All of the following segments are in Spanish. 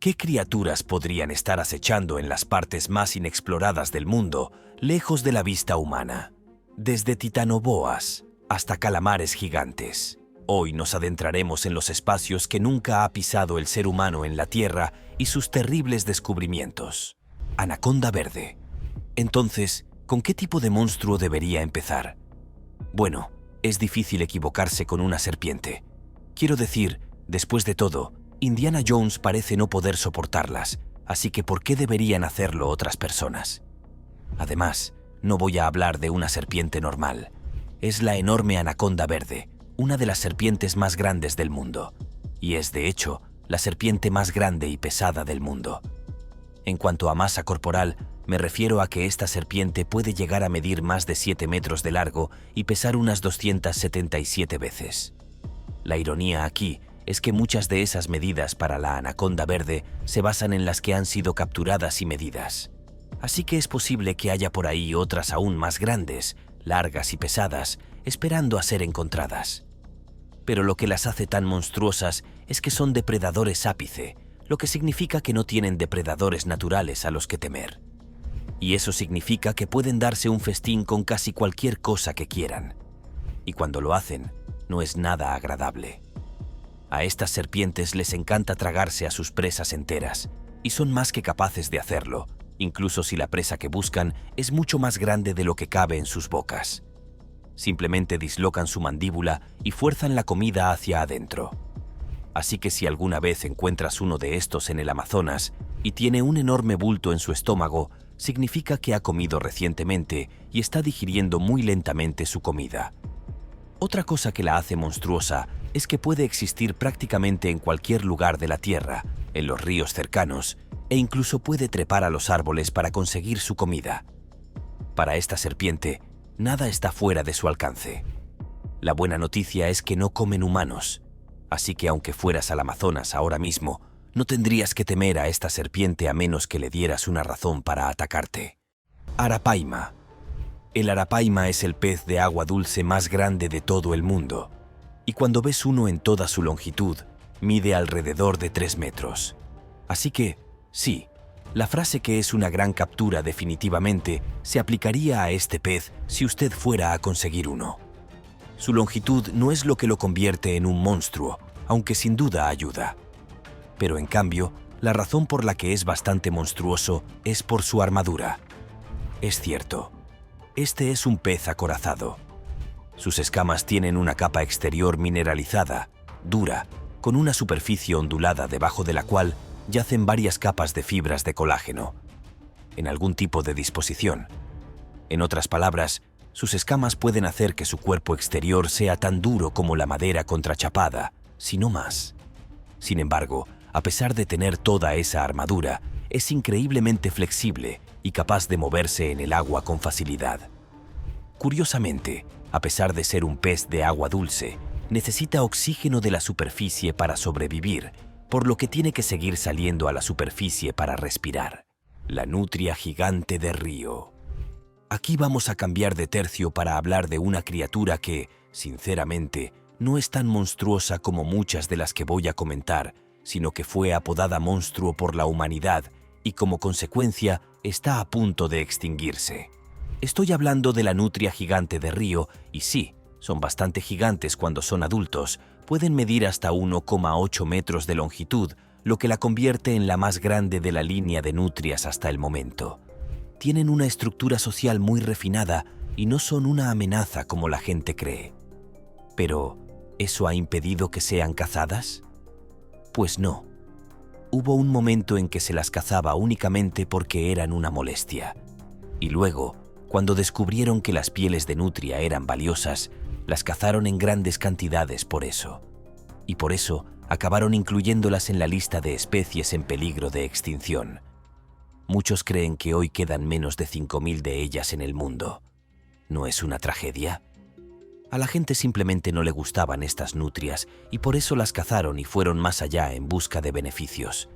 ¿Qué criaturas podrían estar acechando en las partes más inexploradas del mundo, lejos de la vista humana? Desde titanoboas hasta calamares gigantes. Hoy nos adentraremos en los espacios que nunca ha pisado el ser humano en la Tierra y sus terribles descubrimientos. Anaconda verde. Entonces, ¿con qué tipo de monstruo debería empezar? Bueno, es difícil equivocarse con una serpiente. Quiero decir, después de todo, Indiana Jones parece no poder soportarlas, así que ¿por qué deberían hacerlo otras personas? Además, no voy a hablar de una serpiente normal. Es la enorme anaconda verde, una de las serpientes más grandes del mundo, y es, de hecho, la serpiente más grande y pesada del mundo. En cuanto a masa corporal, me refiero a que esta serpiente puede llegar a medir más de 7 metros de largo y pesar unas 277 veces. La ironía aquí es que muchas de esas medidas para la anaconda verde se basan en las que han sido capturadas y medidas. Así que es posible que haya por ahí otras aún más grandes, largas y pesadas, esperando a ser encontradas. Pero lo que las hace tan monstruosas es que son depredadores ápice, lo que significa que no tienen depredadores naturales a los que temer. Y eso significa que pueden darse un festín con casi cualquier cosa que quieran. Y cuando lo hacen, no es nada agradable. A estas serpientes les encanta tragarse a sus presas enteras, y son más que capaces de hacerlo, incluso si la presa que buscan es mucho más grande de lo que cabe en sus bocas. Simplemente dislocan su mandíbula y fuerzan la comida hacia adentro. Así que si alguna vez encuentras uno de estos en el Amazonas y tiene un enorme bulto en su estómago, significa que ha comido recientemente y está digiriendo muy lentamente su comida. Otra cosa que la hace monstruosa es que puede existir prácticamente en cualquier lugar de la Tierra, en los ríos cercanos, e incluso puede trepar a los árboles para conseguir su comida. Para esta serpiente, nada está fuera de su alcance. La buena noticia es que no comen humanos, así que aunque fueras al Amazonas ahora mismo, no tendrías que temer a esta serpiente a menos que le dieras una razón para atacarte. Arapaima. El arapaima es el pez de agua dulce más grande de todo el mundo, y cuando ves uno en toda su longitud, mide alrededor de 3 metros. Así que, sí, la frase que es una gran captura definitivamente se aplicaría a este pez si usted fuera a conseguir uno. Su longitud no es lo que lo convierte en un monstruo, aunque sin duda ayuda. Pero en cambio, la razón por la que es bastante monstruoso es por su armadura. Es cierto, este es un pez acorazado. Sus escamas tienen una capa exterior mineralizada, dura, con una superficie ondulada debajo de la cual yacen varias capas de fibras de colágeno, en algún tipo de disposición. En otras palabras, sus escamas pueden hacer que su cuerpo exterior sea tan duro como la madera contrachapada, si no más. Sin embargo, a pesar de tener toda esa armadura, es increíblemente flexible y capaz de moverse en el agua con facilidad. Curiosamente, a pesar de ser un pez de agua dulce, necesita oxígeno de la superficie para sobrevivir, por lo que tiene que seguir saliendo a la superficie para respirar. La nutria gigante de río. Aquí vamos a cambiar de tercio para hablar de una criatura que, sinceramente, no es tan monstruosa como muchas de las que voy a comentar, sino que fue apodada monstruo por la humanidad y como consecuencia está a punto de extinguirse. Estoy hablando de la nutria gigante de río y sí, son bastante gigantes cuando son adultos, pueden medir hasta 1,8 metros de longitud, lo que la convierte en la más grande de la línea de nutrias hasta el momento. Tienen una estructura social muy refinada y no son una amenaza como la gente cree. Pero, ¿eso ha impedido que sean cazadas? Pues no. Hubo un momento en que se las cazaba únicamente porque eran una molestia. Y luego, cuando descubrieron que las pieles de nutria eran valiosas, las cazaron en grandes cantidades por eso. Y por eso acabaron incluyéndolas en la lista de especies en peligro de extinción. Muchos creen que hoy quedan menos de 5.000 de ellas en el mundo. ¿No es una tragedia? A la gente simplemente no le gustaban estas nutrias y por eso las cazaron y fueron más allá en busca de beneficios.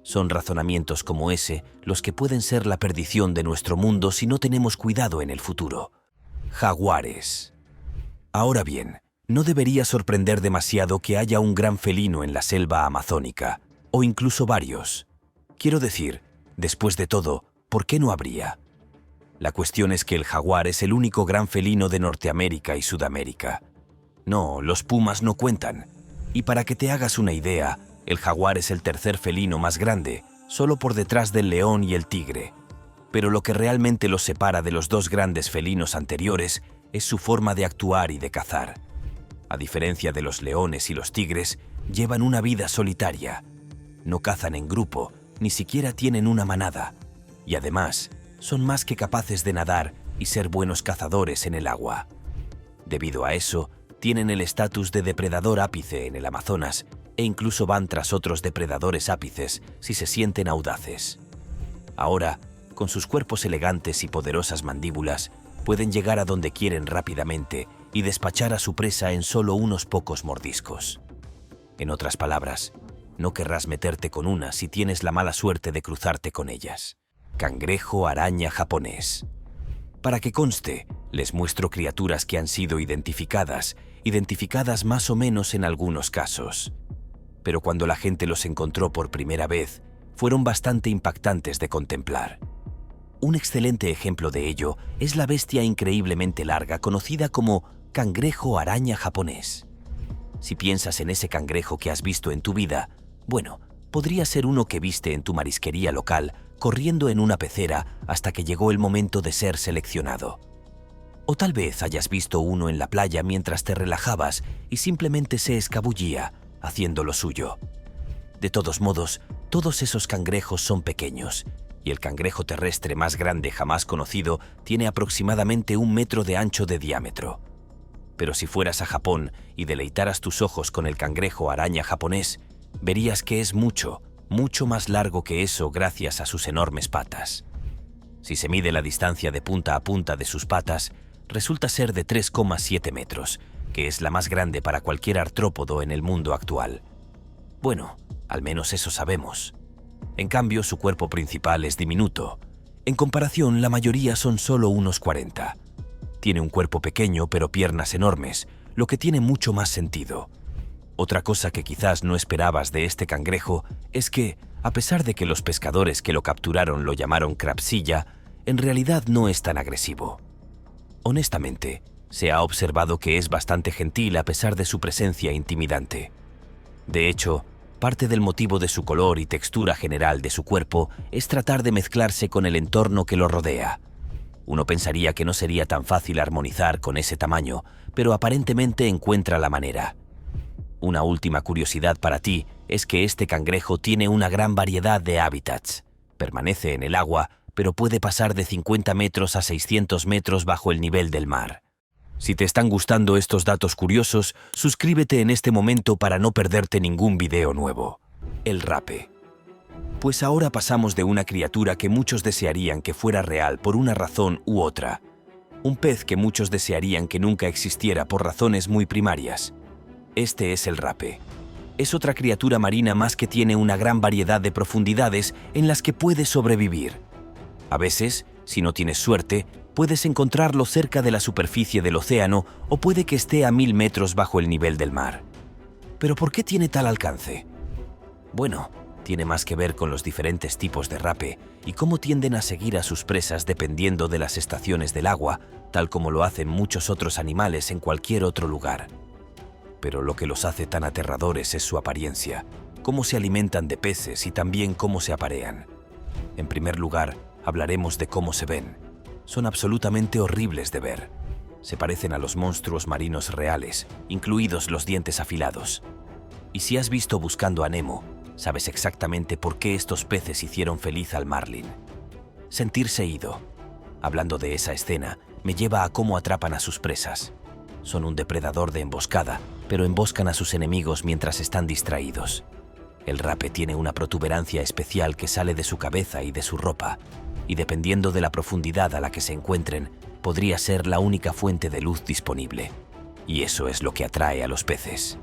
Son razonamientos como ese los que pueden ser la perdición de nuestro mundo si no tenemos cuidado en el futuro. Jaguares. Ahora bien, no debería sorprender demasiado que haya un gran felino en la selva amazónica. o incluso varios. Quiero decir, después de todo, ¿por qué no habría? La cuestión es que el jaguar es el único gran felino de Norteamérica y Sudamérica. No, los pumas no cuentan. Y para que te hagas una idea, el jaguar es el tercer felino más grande, solo por detrás del león y el tigre. Pero lo que realmente los separa de los dos grandes felinos anteriores es su forma de actuar y de cazar. A diferencia de los leones y los tigres, llevan una vida solitaria. No cazan en grupo, ni siquiera tienen una manada. Y además, son más que capaces de nadar y ser buenos cazadores en el agua. Debido a eso, tienen el estatus de depredador ápice en el Amazonas e incluso van tras otros depredadores ápices si se sienten audaces. Ahora, con sus cuerpos elegantes y poderosas mandíbulas, pueden llegar a donde quieren rápidamente y despachar a su presa en solo unos pocos mordiscos. En otras palabras, no querrás meterte con una si tienes la mala suerte de cruzarte con ellas. Cangrejo araña japonés. Para que conste, les muestro criaturas que han sido identificadas más o menos en algunos casos. Pero cuando la gente los encontró por primera vez, fueron bastante impactantes de contemplar. Un excelente ejemplo de ello es la bestia increíblemente larga conocida como cangrejo araña japonés. Si piensas en ese cangrejo que has visto en tu vida, bueno, podría ser uno que viste en tu marisquería local corriendo en una pecera hasta que llegó el momento de ser seleccionado. O tal vez hayas visto uno en la playa mientras te relajabas y simplemente se escabullía, haciendo lo suyo. De todos modos, todos esos cangrejos son pequeños, y el cangrejo terrestre más grande jamás conocido tiene aproximadamente 1 metro de ancho de diámetro. Pero si fueras a Japón y deleitaras tus ojos con el cangrejo araña japonés, verías que es mucho más largo que eso gracias a sus enormes patas. Si se mide la distancia de punta a punta de sus patas, resulta ser de 3,7 metros, que es la más grande para cualquier artrópodo en el mundo actual. Bueno, al menos eso sabemos. En cambio, su cuerpo principal es diminuto. En comparación, la mayoría son solo unos 40. Tiene un cuerpo pequeño pero piernas enormes, lo que tiene mucho más sentido. Otra cosa que quizás no esperabas de este cangrejo es que, a pesar de que los pescadores que lo capturaron lo llamaron crabsilla, en realidad no es tan agresivo. Honestamente, se ha observado que es bastante gentil a pesar de su presencia intimidante. De hecho, parte del motivo de su color y textura general de su cuerpo es tratar de mezclarse con el entorno que lo rodea. Uno pensaría que no sería tan fácil armonizar con ese tamaño, pero aparentemente encuentra la manera. Una última curiosidad para ti es que este cangrejo tiene una gran variedad de hábitats. Permanece en el agua, pero puede pasar de 50 metros a 600 metros bajo el nivel del mar. Si te están gustando estos datos curiosos, suscríbete en este momento para no perderte ningún video nuevo. El rape. Pues ahora pasamos de una criatura que muchos desearían que fuera real por una razón u otra. Un pez que muchos desearían que nunca existiera por razones muy primarias. Este es el rape. Es otra criatura marina más que tiene una gran variedad de profundidades en las que puede sobrevivir. A veces, si no tienes suerte, puedes encontrarlo cerca de la superficie del océano o puede que esté a 1000 metros bajo el nivel del mar. ¿Pero por qué tiene tal alcance? Bueno, tiene más que ver con los diferentes tipos de rape y cómo tienden a seguir a sus presas dependiendo de las estaciones del agua, tal como lo hacen muchos otros animales en cualquier otro lugar. Pero lo que los hace tan aterradores es su apariencia, cómo se alimentan de peces y también cómo se aparean. En primer lugar, hablaremos de cómo se ven. Son absolutamente horribles de ver. Se parecen a los monstruos marinos reales, incluidos los dientes afilados. Y si has visto Buscando a Nemo, sabes exactamente por qué estos peces hicieron feliz al marlin. Sentirse ido. Hablando de esa escena, me lleva a cómo atrapan a sus presas. Son un depredador de emboscada, pero emboscan a sus enemigos mientras están distraídos. El rape tiene una protuberancia especial que sale de su cabeza y de su ropa, y dependiendo de la profundidad a la que se encuentren, podría ser la única fuente de luz disponible. Y eso es lo que atrae a los peces.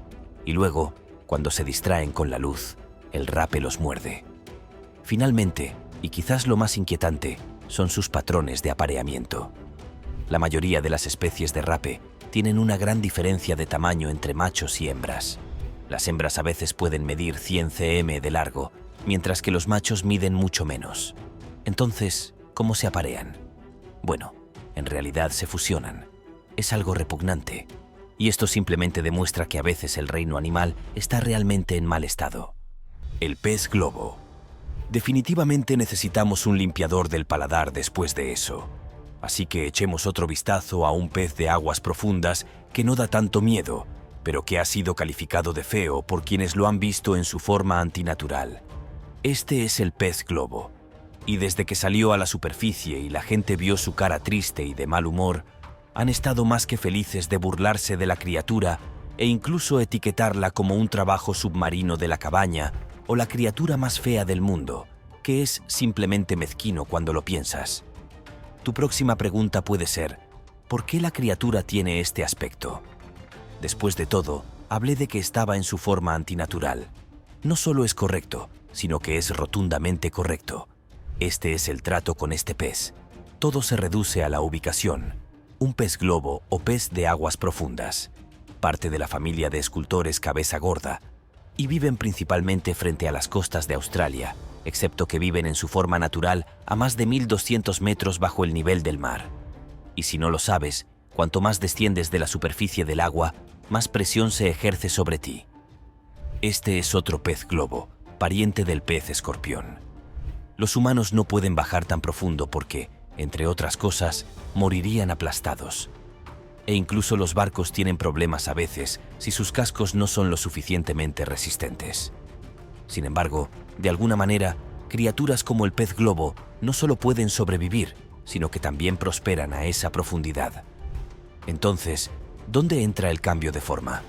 Y luego, cuando se distraen con la luz, el rape los muerde. Finalmente, y quizás lo más inquietante, son sus patrones de apareamiento. La mayoría de las especies de rape tienen una gran diferencia de tamaño entre machos y hembras. Las hembras a veces pueden medir 100 cm de largo, mientras que los machos miden mucho menos. Entonces, ¿cómo se aparean? Bueno, en realidad se fusionan. Es algo repugnante. Y esto simplemente demuestra que a veces el reino animal está realmente en mal estado. El pez globo. Definitivamente necesitamos un limpiador del paladar después de eso. Así que echemos otro vistazo a un pez de aguas profundas que no da tanto miedo, pero que ha sido calificado de feo por quienes lo han visto en su forma antinatural. Este es el pez globo. Y desde que salió a la superficie y la gente vio su cara triste y de mal humor, han estado más que felices de burlarse de la criatura e incluso etiquetarla como un trabajo submarino de la cabaña o la criatura más fea del mundo, que es simplemente mezquino cuando lo piensas. Tu próxima pregunta puede ser, ¿por qué la criatura tiene este aspecto? Después de todo, hablé de que estaba en su forma antinatural. No solo es correcto, sino que es rotundamente correcto. Este es el trato con este pez. Todo se reduce a la ubicación. Un pez globo o pez de aguas profundas. Parte de la familia de escultores cabeza gorda. Y viven principalmente frente a las costas de Australia, excepto que viven en su forma natural a más de 1200 metros bajo el nivel del mar. Y si no lo sabes, cuanto más desciendes de la superficie del agua, más presión se ejerce sobre ti. Este es otro pez globo, pariente del pez escorpión. Los humanos no pueden bajar tan profundo porque, entre otras cosas, morirían aplastados. E incluso los barcos tienen problemas a veces si sus cascos no son lo suficientemente resistentes. Sin embargo, de alguna manera, criaturas como el pez globo no solo pueden sobrevivir, sino que también prosperan a esa profundidad. Entonces, ¿dónde entra el cambio de forma?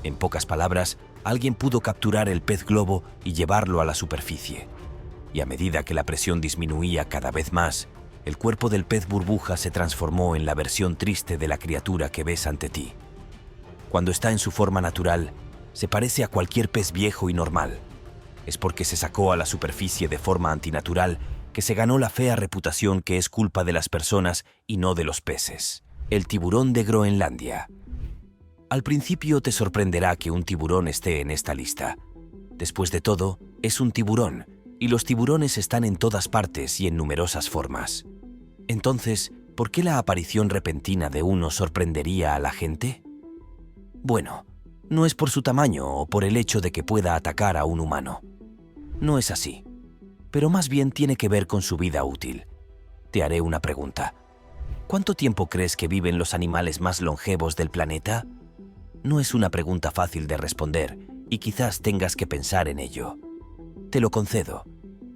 En pocas palabras, alguien pudo capturar el pez globo y llevarlo a la superficie. Y a medida que la presión disminuía cada vez más, el cuerpo del pez burbuja se transformó en la versión triste de la criatura que ves ante ti. Cuando está en su forma natural, se parece a cualquier pez viejo y normal. Es porque se sacó a la superficie de forma antinatural que se ganó la fea reputación que es culpa de las personas y no de los peces. El tiburón de Groenlandia. Al principio te sorprenderá que un tiburón esté en esta lista. Después de todo, es un tiburón, y los tiburones están en todas partes y en numerosas formas. Entonces, ¿por qué la aparición repentina de uno sorprendería a la gente? Bueno, no es por su tamaño o por el hecho de que pueda atacar a un humano. No es así, pero más bien tiene que ver con su vida útil. Te haré una pregunta. ¿Cuánto tiempo crees que viven los animales más longevos del planeta? No es una pregunta fácil de responder y quizás tengas que pensar en ello. Te lo concedo.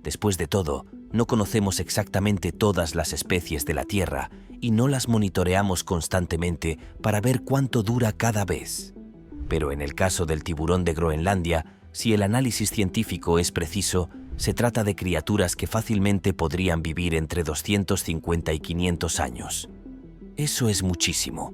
Después de todo, no conocemos exactamente todas las especies de la Tierra y no las monitoreamos constantemente para ver cuánto dura cada vez. Pero en el caso del tiburón de Groenlandia, si el análisis científico es preciso, se trata de criaturas que fácilmente podrían vivir entre 250 y 500 años. Eso es muchísimo.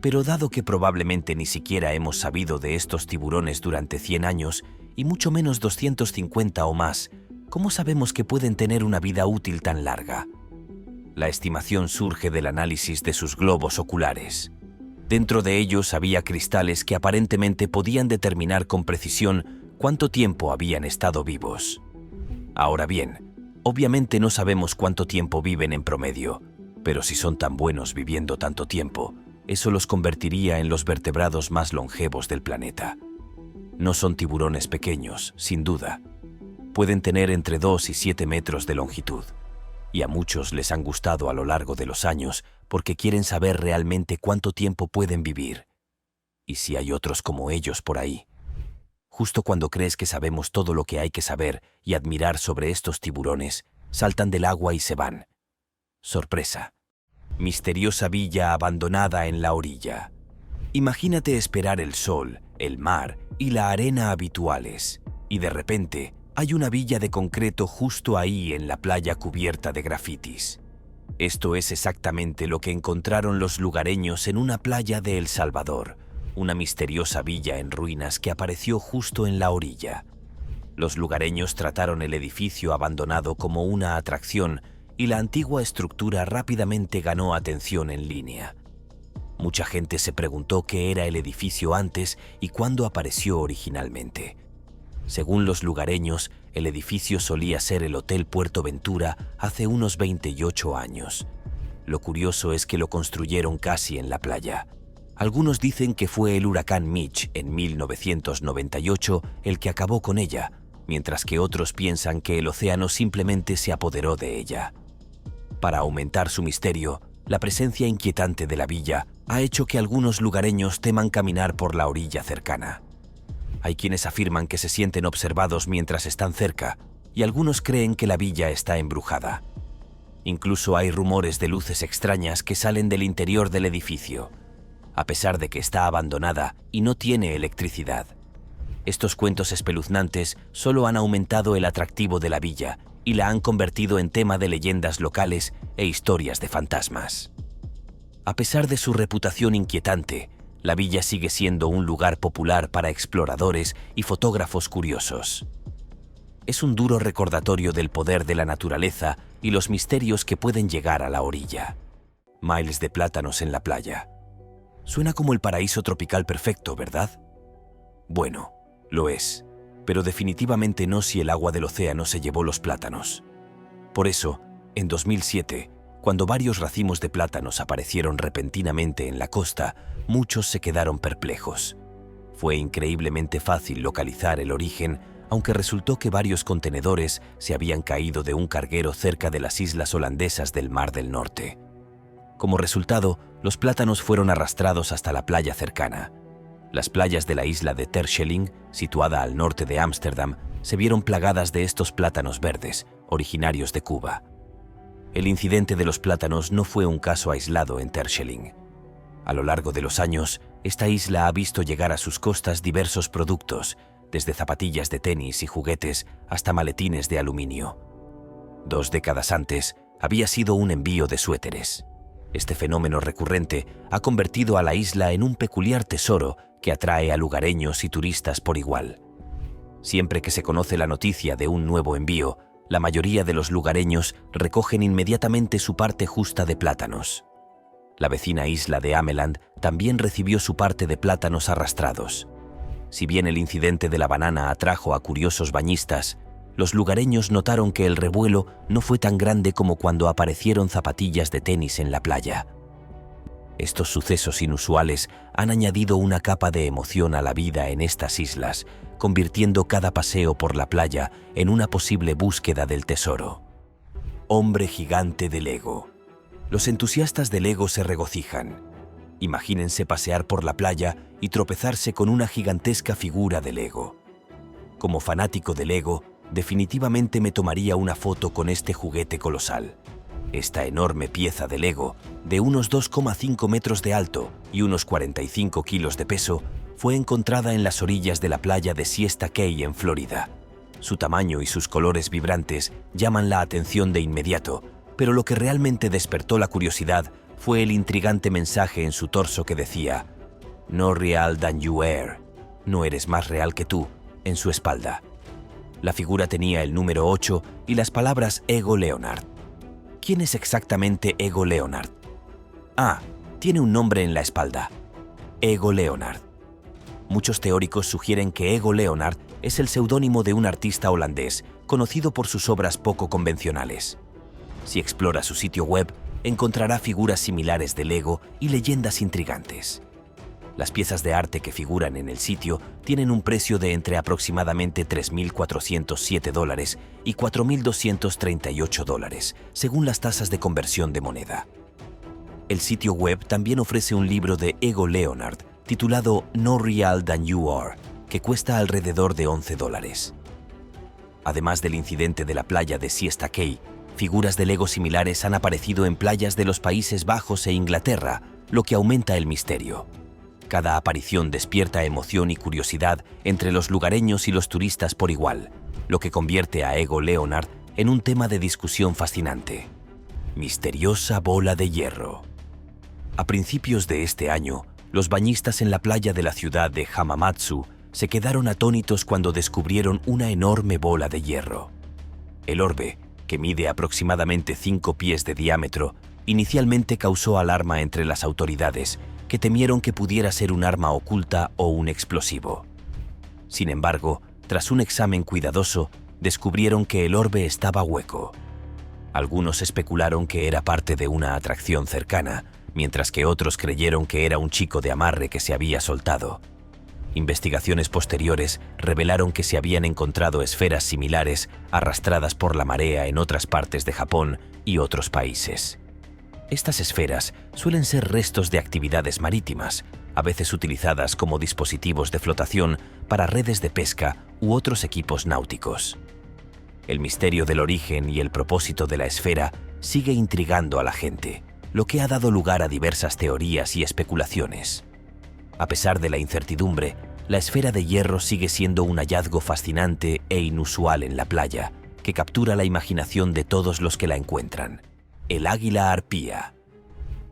Pero dado que probablemente ni siquiera hemos sabido de estos tiburones durante 100 años, y mucho menos 250 o más, ¿cómo sabemos que pueden tener una vida útil tan larga? La estimación surge del análisis de sus globos oculares. Dentro de ellos había cristales que aparentemente podían determinar con precisión cuánto tiempo habían estado vivos. Ahora bien, obviamente no sabemos cuánto tiempo viven en promedio, pero si son tan buenos viviendo tanto tiempo, eso los convertiría en los vertebrados más longevos del planeta. No son tiburones pequeños, sin duda. Pueden tener entre 2 y 7 metros de longitud, y a muchos les han gustado a lo largo de los años porque quieren saber realmente cuánto tiempo pueden vivir. Y si hay otros como ellos por ahí. Justo cuando crees que sabemos todo lo que hay que saber y admirar sobre estos tiburones, saltan del agua y se van. Sorpresa. Misteriosa villa abandonada en la orilla. Imagínate esperar el sol, el mar y la arena habituales, y de repente hay una villa de concreto justo ahí en la playa cubierta de grafitis. Esto es exactamente lo que encontraron los lugareños en una playa de El Salvador, una misteriosa villa en ruinas que apareció justo en la orilla. Los lugareños trataron el edificio abandonado como una atracción y la antigua estructura rápidamente ganó atención en línea. Mucha gente se preguntó qué era el edificio antes y cuándo apareció originalmente. Según los lugareños, el edificio solía ser el Hotel Puerto Ventura hace unos 28 años. Lo curioso es que lo construyeron casi en la playa. Algunos dicen que fue el huracán Mitch en 1998 el que acabó con ella, mientras que otros piensan que el océano simplemente se apoderó de ella. Para aumentar su misterio, la presencia inquietante de la villa ha hecho que algunos lugareños teman caminar por la orilla cercana. Hay quienes afirman que se sienten observados mientras están cerca, y algunos creen que la villa está embrujada. Incluso hay rumores de luces extrañas que salen del interior del edificio, a pesar de que está abandonada y no tiene electricidad. Estos cuentos espeluznantes solo han aumentado el atractivo de la villa y la han convertido en tema de leyendas locales e historias de fantasmas. A pesar de su reputación inquietante, la villa sigue siendo un lugar popular para exploradores y fotógrafos curiosos. Es un duro recordatorio del poder de la naturaleza y los misterios que pueden llegar a la orilla. Miles de plátanos en la playa. Suena como el paraíso tropical perfecto, ¿verdad? Bueno, lo es, pero definitivamente no si el agua del océano se llevó los plátanos. Por eso, en 2007, cuando varios racimos de plátanos aparecieron repentinamente en la costa, muchos se quedaron perplejos. Fue increíblemente fácil localizar el origen, aunque resultó que varios contenedores se habían caído de un carguero cerca de las islas holandesas del Mar del Norte. Como resultado, los plátanos fueron arrastrados hasta la playa cercana. Las playas de la isla de Terschelling, situada al norte de Ámsterdam, se vieron plagadas de estos plátanos verdes, originarios de Cuba. El incidente de los plátanos no fue un caso aislado en Terschelling. A lo largo de los años, esta isla ha visto llegar a sus costas diversos productos, desde zapatillas de tenis y juguetes hasta maletines de aluminio. 2 décadas antes, había sido un envío de suéteres. Este fenómeno recurrente ha convertido a la isla en un peculiar tesoro que atrae a lugareños y turistas por igual. Siempre que se conoce la noticia de un nuevo envío, la mayoría de los lugareños recogen inmediatamente su parte justa de plátanos. La vecina isla de Ameland también recibió su parte de plátanos arrastrados. Si bien el incidente de la banana atrajo a curiosos bañistas, los lugareños notaron que el revuelo no fue tan grande como cuando aparecieron zapatillas de tenis en la playa. Estos sucesos inusuales han añadido una capa de emoción a la vida en estas islas, convirtiendo cada paseo por la playa en una posible búsqueda del tesoro. Hombre gigante de Lego. Los entusiastas de Lego se regocijan. Imagínense pasear por la playa y tropezarse con una gigantesca figura de Lego. Como fanático de Lego, definitivamente me tomaría una foto con este juguete colosal. Esta enorme pieza de Lego, de unos 2,5 metros de alto y unos 45 kilos de peso, fue encontrada en las orillas de la playa de Siesta Key en Florida. Su tamaño y sus colores vibrantes llaman la atención de inmediato, pero lo que realmente despertó la curiosidad fue el intrigante mensaje en su torso que decía "No real than you are", no eres más real que tú, en su espalda. La figura tenía el número 8 y las palabras Ego Leonard. ¿Quién es exactamente Ego Leonard? Tiene un nombre en la espalda: Ego Leonard. Muchos teóricos sugieren que Ego Leonard es el seudónimo de un artista holandés conocido por sus obras poco convencionales. Si explora su sitio web, encontrará figuras similares de Lego y leyendas intrigantes. Las piezas de arte que figuran en el sitio tienen un precio de entre aproximadamente $3.407 y $4.238, según las tasas de conversión de moneda. El sitio web también ofrece un libro de Ego Leonard titulado No Real Than You Are, que cuesta alrededor de $11. Además del incidente de la playa de Siesta Key, figuras de Lego similares han aparecido en playas de los Países Bajos e Inglaterra, lo que aumenta el misterio. Cada aparición despierta emoción y curiosidad entre los lugareños y los turistas por igual, lo que convierte a Ego Leonard en un tema de discusión fascinante. Misteriosa bola de hierro. A principios de este año, los bañistas en la playa de la ciudad de Hamamatsu se quedaron atónitos cuando descubrieron una enorme bola de hierro. El orbe, que mide aproximadamente 5 pies de diámetro, inicialmente causó alarma entre las autoridades, que temieron que pudiera ser un arma oculta o un explosivo. Sin embargo, tras un examen cuidadoso, descubrieron que el orbe estaba hueco. Algunos especularon que era parte de una atracción cercana, mientras que otros creyeron que era un chico de amarre que se había soltado. Investigaciones posteriores revelaron que se habían encontrado esferas similares arrastradas por la marea en otras partes de Japón y otros países. Estas esferas suelen ser restos de actividades marítimas, a veces utilizadas como dispositivos de flotación para redes de pesca u otros equipos náuticos. El misterio del origen y el propósito de la esfera sigue intrigando a la gente, lo que ha dado lugar a diversas teorías y especulaciones. A pesar de la incertidumbre, la esfera de hierro sigue siendo un hallazgo fascinante e inusual en la playa, que captura la imaginación de todos los que la encuentran. El águila arpía.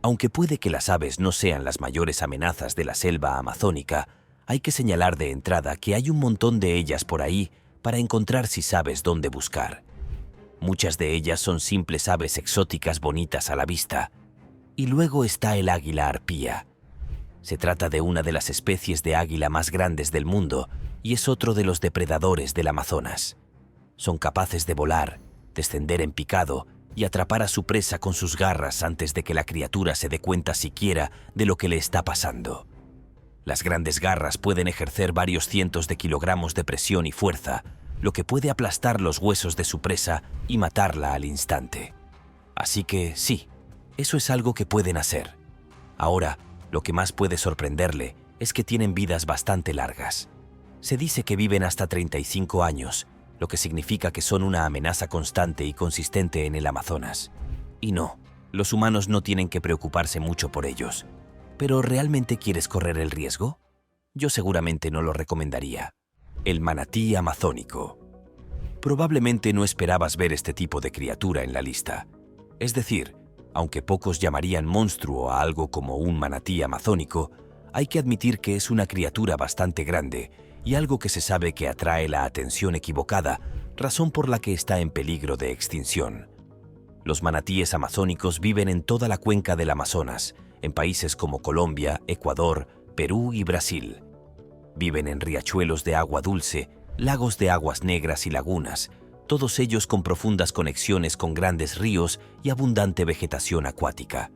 Aunque puede que las aves no sean las mayores amenazas de la selva amazónica, hay que señalar de entrada que hay un montón de ellas por ahí para encontrar si sabes dónde buscar. Muchas de ellas son simples aves exóticas bonitas a la vista. Y luego está el águila arpía. Se trata de una de las especies de águila más grandes del mundo y es otro de los depredadores del Amazonas. Son capaces de volar, descender en picado y atrapar a su presa con sus garras antes de que la criatura se dé cuenta siquiera de lo que le está pasando. Las grandes garras pueden ejercer varios cientos de kilogramos de presión y fuerza, lo que puede aplastar los huesos de su presa y matarla al instante. Así que sí, eso es algo que pueden hacer. Ahora, lo que más puede sorprenderle es que tienen vidas bastante largas. Se dice que viven hasta 35 años, lo que significa que son una amenaza constante y consistente en el Amazonas. Y no, los humanos no tienen que preocuparse mucho por ellos. ¿Pero realmente quieres correr el riesgo? Yo seguramente no lo recomendaría. El manatí amazónico. Probablemente no esperabas ver este tipo de criatura en la lista. Es decir, aunque pocos llamarían monstruo a algo como un manatí amazónico, hay que admitir que es una criatura bastante grande y algo que se sabe que atrae la atención equivocada, razón por la que está en peligro de extinción. Los manatíes amazónicos viven en toda la cuenca del Amazonas, en países como Colombia, Ecuador, Perú y Brasil. Viven en riachuelos de agua dulce, lagos de aguas negras y lagunas, todos ellos con profundas conexiones con grandes ríos y abundante vegetación acuática.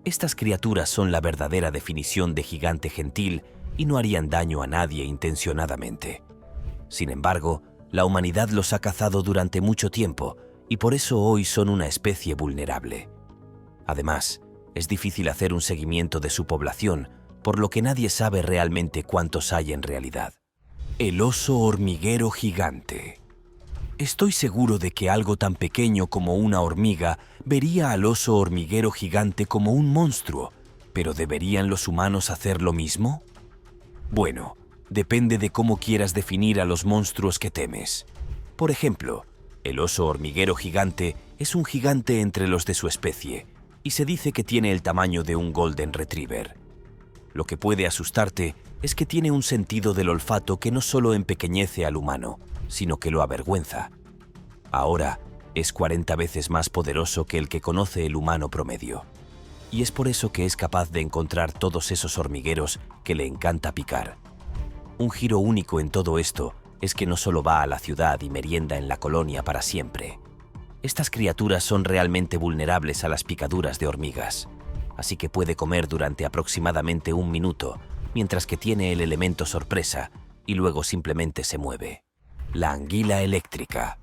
Estas criaturas son la verdadera definición de gigante gentil y no harían daño a nadie intencionadamente. Sin embargo, la humanidad los ha cazado durante mucho tiempo y por eso hoy son una especie vulnerable. Además, es difícil hacer un seguimiento de su población, por lo que nadie sabe realmente cuántos hay en realidad. El oso hormiguero gigante. Estoy seguro de que algo tan pequeño como una hormiga vería al oso hormiguero gigante como un monstruo, pero ¿deberían los humanos hacer lo mismo? Bueno, depende de cómo quieras definir a los monstruos que temes. Por ejemplo, el oso hormiguero gigante es un gigante entre los de su especie, y se dice que tiene el tamaño de un Golden Retriever. Lo que puede asustarte es que tiene un sentido del olfato que no solo empequeñece al humano, sino que lo avergüenza. Ahora, es 40 veces más poderoso que el que conoce el humano promedio. Y es por eso que es capaz de encontrar todos esos hormigueros que le encanta picar. Un giro único en todo esto es que no solo va a la ciudad y merienda en la colonia para siempre. Estas criaturas son realmente vulnerables a las picaduras de hormigas, así que puede comer durante aproximadamente 1 minuto, mientras que tiene el elemento sorpresa y luego simplemente se mueve. La anguila eléctrica.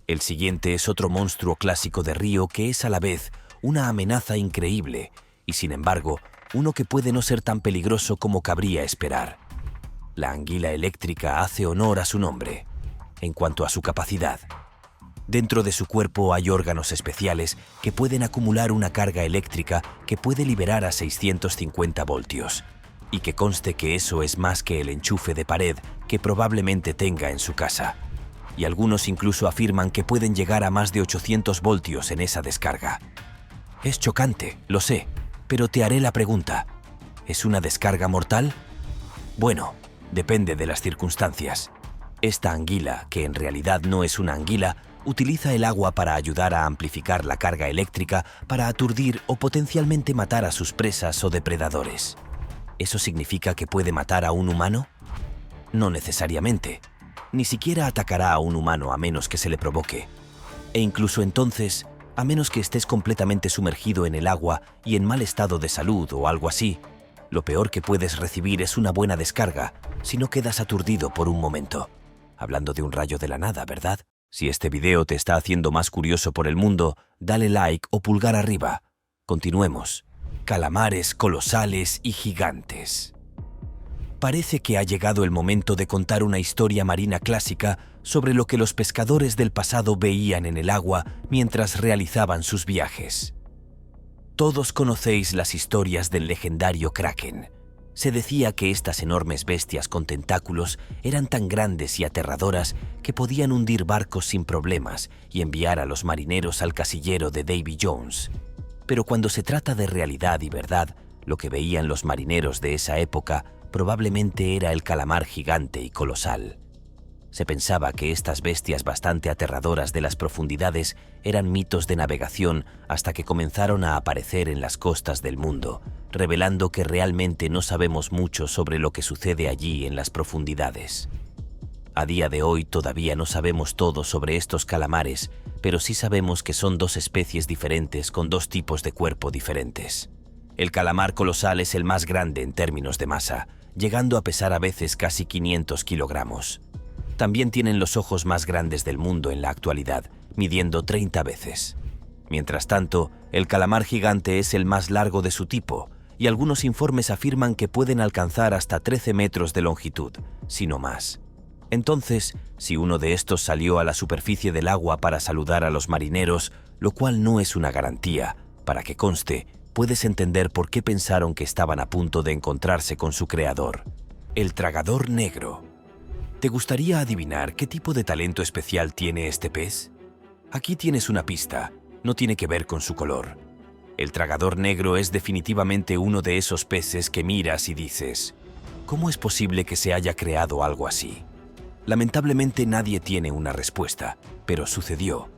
El siguiente es otro monstruo clásico de río que es a la vez una amenaza increíble y, sin embargo, uno que puede no ser tan peligroso como cabría esperar. La anguila eléctrica hace honor a su nombre. En cuanto a su capacidad, dentro de su cuerpo hay órganos especiales que pueden acumular una carga eléctrica que puede liberar a 650 voltios. Y que conste que eso es más que el enchufe de pared que probablemente tenga en su casa. Y algunos incluso afirman que pueden llegar a más de 800 voltios en esa descarga. Es chocante, lo sé, pero te haré la pregunta. ¿Es una descarga mortal? Bueno, depende de las circunstancias. Esta anguila, que en realidad no es una anguila, utiliza el agua para ayudar a amplificar la carga eléctrica para aturdir o potencialmente matar a sus presas o depredadores. ¿Eso significa que puede matar a un humano? No necesariamente. Ni siquiera atacará a un humano a menos que se le provoque. E incluso entonces, a menos que estés completamente sumergido en el agua y en mal estado de salud o algo así, lo peor que puedes recibir es una buena descarga si no quedas aturdido por un momento. Hablando de un rayo de la nada, ¿verdad? Si este video te está haciendo más curioso por el mundo, dale like o pulgar arriba. Continuemos. Calamares colosales y gigantes. Parece que ha llegado el momento de contar una historia marina clásica sobre lo que los pescadores del pasado veían en el agua mientras realizaban sus viajes. Todos conocéis las historias del legendario Kraken. Se decía que estas enormes bestias con tentáculos eran tan grandes y aterradoras que podían hundir barcos sin problemas y enviar a los marineros al casillero de Davy Jones. Pero cuando se trata de realidad y verdad, lo que veían los marineros de esa época probablemente era el calamar gigante y colosal. Se pensaba que estas bestias bastante aterradoras de las profundidades eran mitos de navegación hasta que comenzaron a aparecer en las costas del mundo, revelando que realmente no sabemos mucho sobre lo que sucede allí en las profundidades. A día de hoy todavía no sabemos todo sobre estos calamares, pero sí sabemos que son dos especies diferentes con dos tipos de cuerpo diferentes. El calamar colosal es el más grande en términos de masa, llegando a pesar a veces casi 500 kilogramos. También tienen los ojos más grandes del mundo en la actualidad, midiendo 30 veces. Mientras tanto, el calamar gigante es el más largo de su tipo, y algunos informes afirman que pueden alcanzar hasta 13 metros de longitud, si no más. Entonces, si uno de estos salió a la superficie del agua para saludar a los marineros, lo cual no es una garantía, para que conste, puedes entender por qué pensaron que estaban a punto de encontrarse con su creador, el tragador negro. ¿Te gustaría adivinar qué tipo de talento especial tiene este pez? Aquí tienes una pista, no tiene que ver con su color. El tragador negro es definitivamente uno de esos peces que miras y dices, ¿cómo es posible que se haya creado algo así? Lamentablemente nadie tiene una respuesta, pero sucedió.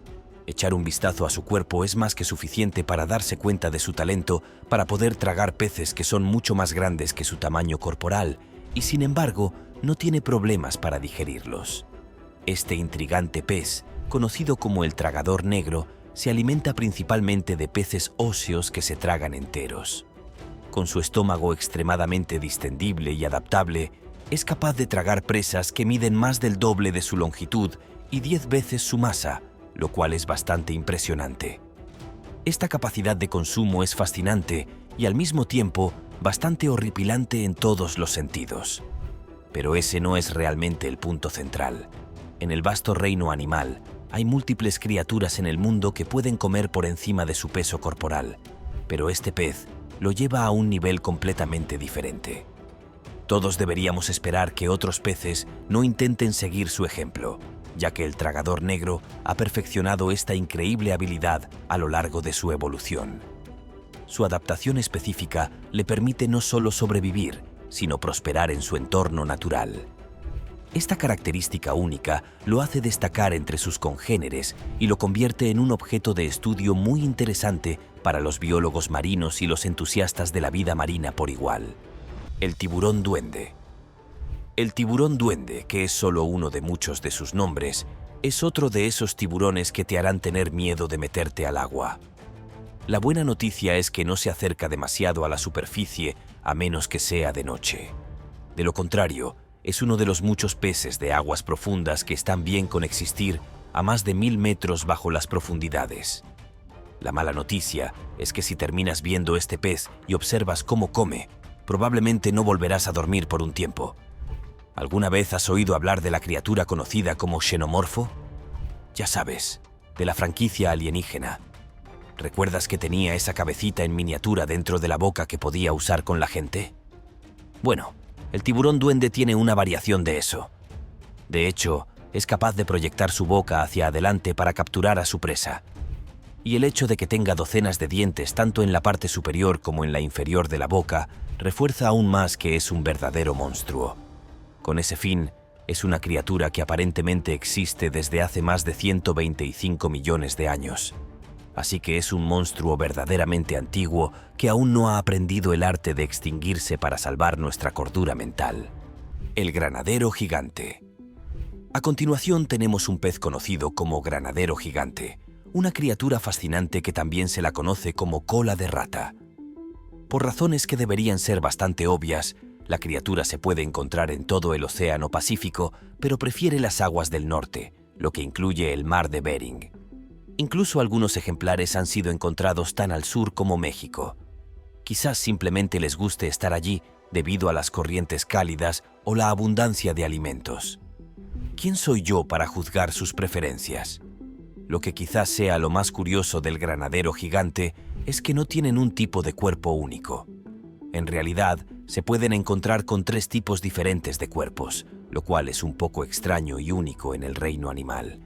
Echar un vistazo a su cuerpo es más que suficiente para darse cuenta de su talento para poder tragar peces que son mucho más grandes que su tamaño corporal y, sin embargo, no tiene problemas para digerirlos. Este intrigante pez, conocido como el tragador negro, se alimenta principalmente de peces óseos que se tragan enteros. Con su estómago extremadamente distendible y adaptable, es capaz de tragar presas que miden más del doble de su longitud y 10 veces su masa, lo cual es bastante impresionante. Esta capacidad de consumo es fascinante y al mismo tiempo bastante horripilante en todos los sentidos. Pero ese no es realmente el punto central. En el vasto reino animal, hay múltiples criaturas en el mundo que pueden comer por encima de su peso corporal, pero este pez lo lleva a un nivel completamente diferente. Todos deberíamos esperar que otros peces no intenten seguir su ejemplo, ya que el tragador negro ha perfeccionado esta increíble habilidad a lo largo de su evolución. Su adaptación específica le permite no solo sobrevivir, sino prosperar en su entorno natural. Esta característica única lo hace destacar entre sus congéneres y lo convierte en un objeto de estudio muy interesante para los biólogos marinos y los entusiastas de la vida marina por igual. El tiburón duende. El tiburón duende, que es solo uno de muchos de sus nombres, es otro de esos tiburones que te harán tener miedo de meterte al agua. La buena noticia es que no se acerca demasiado a la superficie a menos que sea de noche. De lo contrario, es uno de los muchos peces de aguas profundas que están bien con existir a más de 1000 metros bajo las profundidades. La mala noticia es que si terminas viendo este pez y observas cómo come, probablemente no volverás a dormir por un tiempo. ¿Alguna vez has oído hablar de la criatura conocida como xenomorfo? Ya sabes, de la franquicia alienígena. ¿Recuerdas que tenía esa cabecita en miniatura dentro de la boca que podía usar con la gente? Bueno, el tiburón duende tiene una variación de eso. De hecho, es capaz de proyectar su boca hacia adelante para capturar a su presa. Y el hecho de que tenga docenas de dientes tanto en la parte superior como en la inferior de la boca refuerza aún más que es un verdadero monstruo. Con ese fin, es una criatura que aparentemente existe desde hace más de 125 millones de años. así que es un monstruo verdaderamente antiguo que aún no ha aprendido el arte de extinguirse para salvar nuestra cordura mental. El granadero gigante. A continuación tenemos un pez conocido como granadero gigante, una criatura fascinante que también se la conoce como cola de rata. Por razones que deberían ser bastante obvias, la criatura se puede encontrar en todo el Océano Pacífico, pero prefiere las aguas del norte, lo que incluye el mar de Bering. Incluso algunos ejemplares han sido encontrados tan al sur como México. Quizás simplemente les guste estar allí debido a las corrientes cálidas o la abundancia de alimentos. ¿Quién soy yo para juzgar sus preferencias? Lo que quizás sea lo más curioso del granadero gigante es que no tienen un tipo de cuerpo único. En realidad, se pueden encontrar con 3 tipos diferentes de cuerpos, lo cual es un poco extraño y único en el reino animal.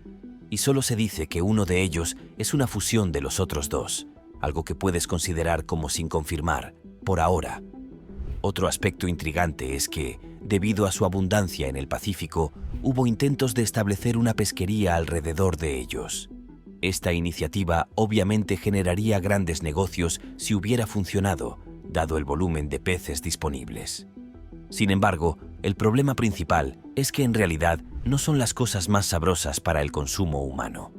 Y solo se dice que uno de ellos es una fusión de los otros 2, algo que puedes considerar como sin confirmar, por ahora. Otro aspecto intrigante es que, debido a su abundancia en el Pacífico, hubo intentos de establecer una pesquería alrededor de ellos. Esta iniciativa obviamente generaría grandes negocios si hubiera funcionado, dado el volumen de peces disponibles. Sin embargo, el problema principal es que en realidad no son las cosas más sabrosas para el consumo humano.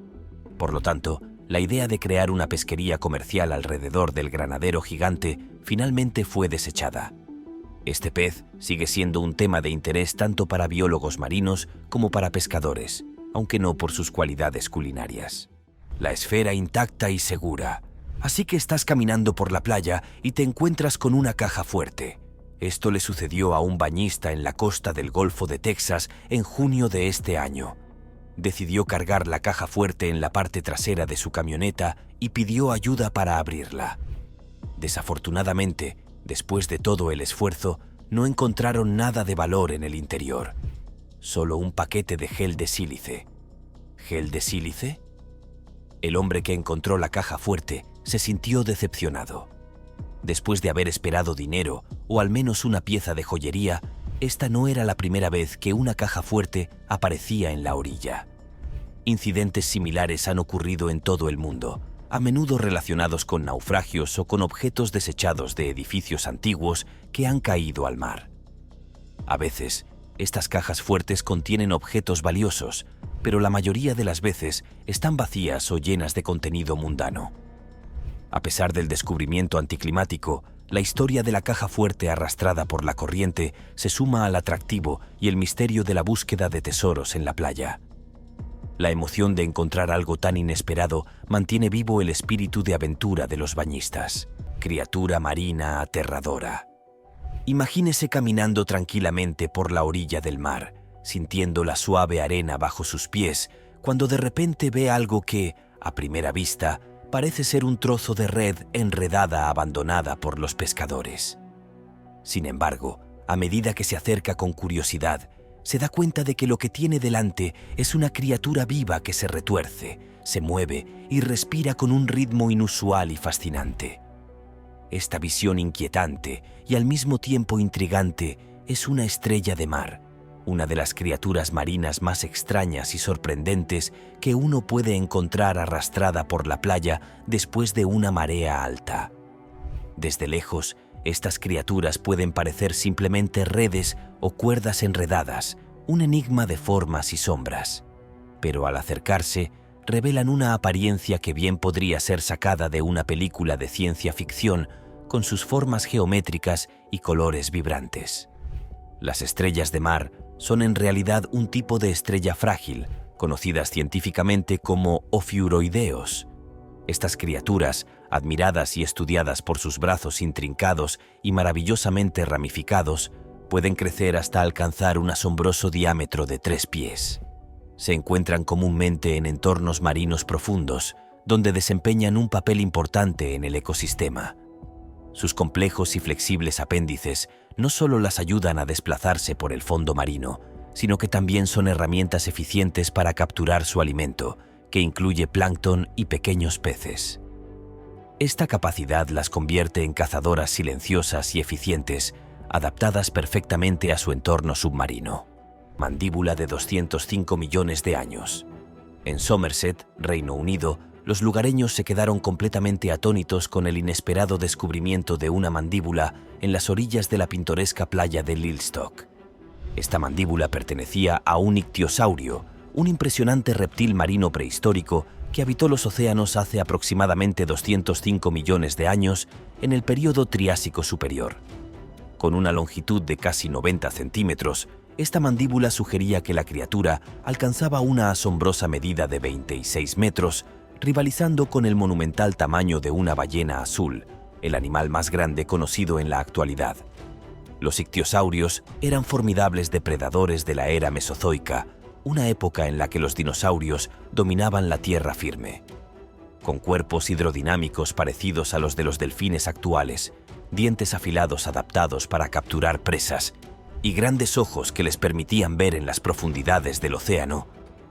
Por lo tanto, la idea de crear una pesquería comercial alrededor del granadero gigante finalmente fue desechada. Este pez sigue siendo un tema de interés tanto para biólogos marinos como para pescadores, aunque no por sus cualidades culinarias. La esfera intacta y segura. Así que estás caminando por la playa y te encuentras con una caja fuerte. Esto le sucedió a un bañista en la costa del Golfo de Texas en junio de este año. Decidió cargar la caja fuerte en la parte trasera de su camioneta y pidió ayuda para abrirla. Desafortunadamente, después de todo el esfuerzo, no encontraron nada de valor en el interior. Solo un paquete de gel de sílice. ¿Gel de sílice? El hombre que encontró la caja fuerte se sintió decepcionado. Después de haber esperado dinero, o al menos una pieza de joyería, esta no era la primera vez que una caja fuerte aparecía en la orilla. Incidentes similares han ocurrido en todo el mundo, a menudo relacionados con naufragios o con objetos desechados de edificios antiguos que han caído al mar. A veces, estas cajas fuertes contienen objetos valiosos, pero la mayoría de las veces están vacías o llenas de contenido mundano. A pesar del descubrimiento anticlimático, la historia de la caja fuerte arrastrada por la corriente se suma al atractivo y el misterio de la búsqueda de tesoros en la playa. La emoción de encontrar algo tan inesperado mantiene vivo el espíritu de aventura de los bañistas. Criatura marina aterradora. Imagínese caminando tranquilamente por la orilla del mar, sintiendo la suave arena bajo sus pies, cuando de repente ve algo que, a primera vista, parece ser un trozo de red enredada abandonada por los pescadores. Sin embargo, a medida que se acerca con curiosidad, se da cuenta de que lo que tiene delante es una criatura viva que se retuerce, se mueve y respira con un ritmo inusual y fascinante. Esta visión inquietante y al mismo tiempo intrigante es una estrella de mar, una de las criaturas marinas más extrañas y sorprendentes que uno puede encontrar arrastrada por la playa después de una marea alta. Desde lejos, estas criaturas pueden parecer simplemente redes o cuerdas enredadas, un enigma de formas y sombras. Pero al acercarse, revelan una apariencia que bien podría ser sacada de una película de ciencia ficción con sus formas geométricas y colores vibrantes. Las estrellas de mar son en realidad un tipo de estrella frágil, conocidas científicamente como ofiuroideos. Estas criaturas, admiradas y estudiadas por sus brazos intrincados y maravillosamente ramificados, pueden crecer hasta alcanzar un asombroso diámetro de 3 pies. Se encuentran comúnmente en entornos marinos profundos, donde desempeñan un papel importante en el ecosistema. Sus complejos y flexibles apéndices no solo las ayudan a desplazarse por el fondo marino, sino que también son herramientas eficientes para capturar su alimento, que incluye plancton y pequeños peces. Esta capacidad las convierte en cazadoras silenciosas y eficientes, adaptadas perfectamente a su entorno submarino. Mandíbula de 205 millones de años. En Somerset, Reino Unido, los lugareños se quedaron completamente atónitos con el inesperado descubrimiento de una mandíbula en las orillas de la pintoresca playa de Lilstock. Esta mandíbula pertenecía a un ictiosaurio, un impresionante reptil marino prehistórico que habitó los océanos hace aproximadamente 205 millones de años en el período Triásico Superior. Con una longitud de casi 90 centímetros, esta mandíbula sugería que la criatura alcanzaba una asombrosa medida de 26 metros, rivalizando con el monumental tamaño de una ballena azul, el animal más grande conocido en la actualidad. Los ictiosaurios eran formidables depredadores de la era Mesozoica, una época en la que los dinosaurios dominaban la tierra firme. Con cuerpos hidrodinámicos parecidos a los de los delfines actuales, dientes afilados adaptados para capturar presas y grandes ojos que les permitían ver en las profundidades del océano,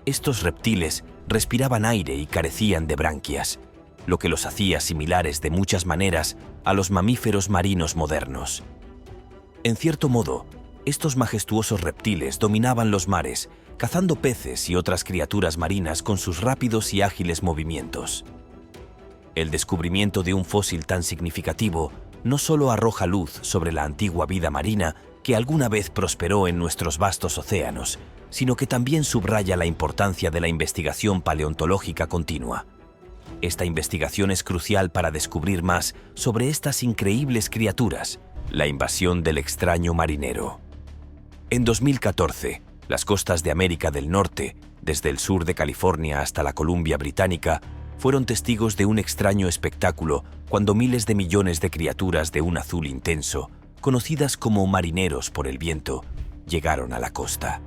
estos reptiles respiraban aire y carecían de branquias, lo que los hacía similares de muchas maneras a los mamíferos marinos modernos. En cierto modo, estos majestuosos reptiles dominaban los mares, cazando peces y otras criaturas marinas con sus rápidos y ágiles movimientos. El descubrimiento de un fósil tan significativo no solo arroja luz sobre la antigua vida marina que alguna vez prosperó en nuestros vastos océanos, sino que también subraya la importancia de la investigación paleontológica continua. Esta investigación es crucial para descubrir más sobre estas increíbles criaturas, la invasión del extraño marinero. En 2014, las costas de América del Norte, desde el sur de California hasta la Columbia Británica, fueron testigos de un extraño espectáculo cuando miles de millones de criaturas de un azul intenso, conocidas como marineros por el viento, llegaron a la costa.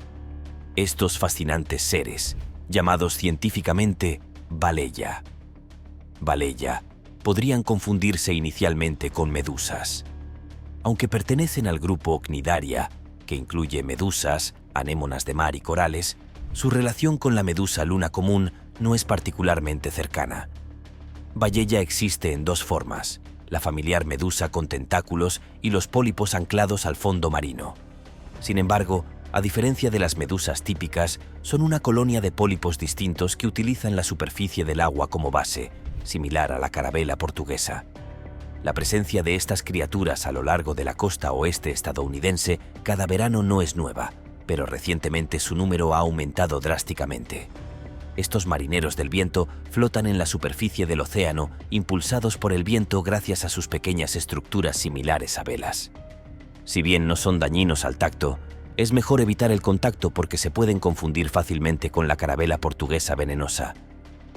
Estos fascinantes seres, llamados científicamente baleya, podrían confundirse inicialmente con medusas. Aunque pertenecen al grupo Cnidaria, que incluye medusas, anémonas de mar y corales, su relación con la medusa luna común no es particularmente cercana. Baleya existe en dos formas: la familiar medusa con tentáculos y los pólipos anclados al fondo marino. Sin embargo, a diferencia de las medusas típicas, son una colonia de pólipos distintos que utilizan la superficie del agua como base, similar a la carabela portuguesa. La presencia de estas criaturas a lo largo de la costa oeste estadounidense cada verano no es nueva, pero recientemente su número ha aumentado drásticamente. Estos marineros del viento flotan en la superficie del océano, impulsados por el viento gracias a sus pequeñas estructuras similares a velas. Si bien no son dañinos al tacto, es mejor evitar el contacto porque se pueden confundir fácilmente con la carabela portuguesa venenosa.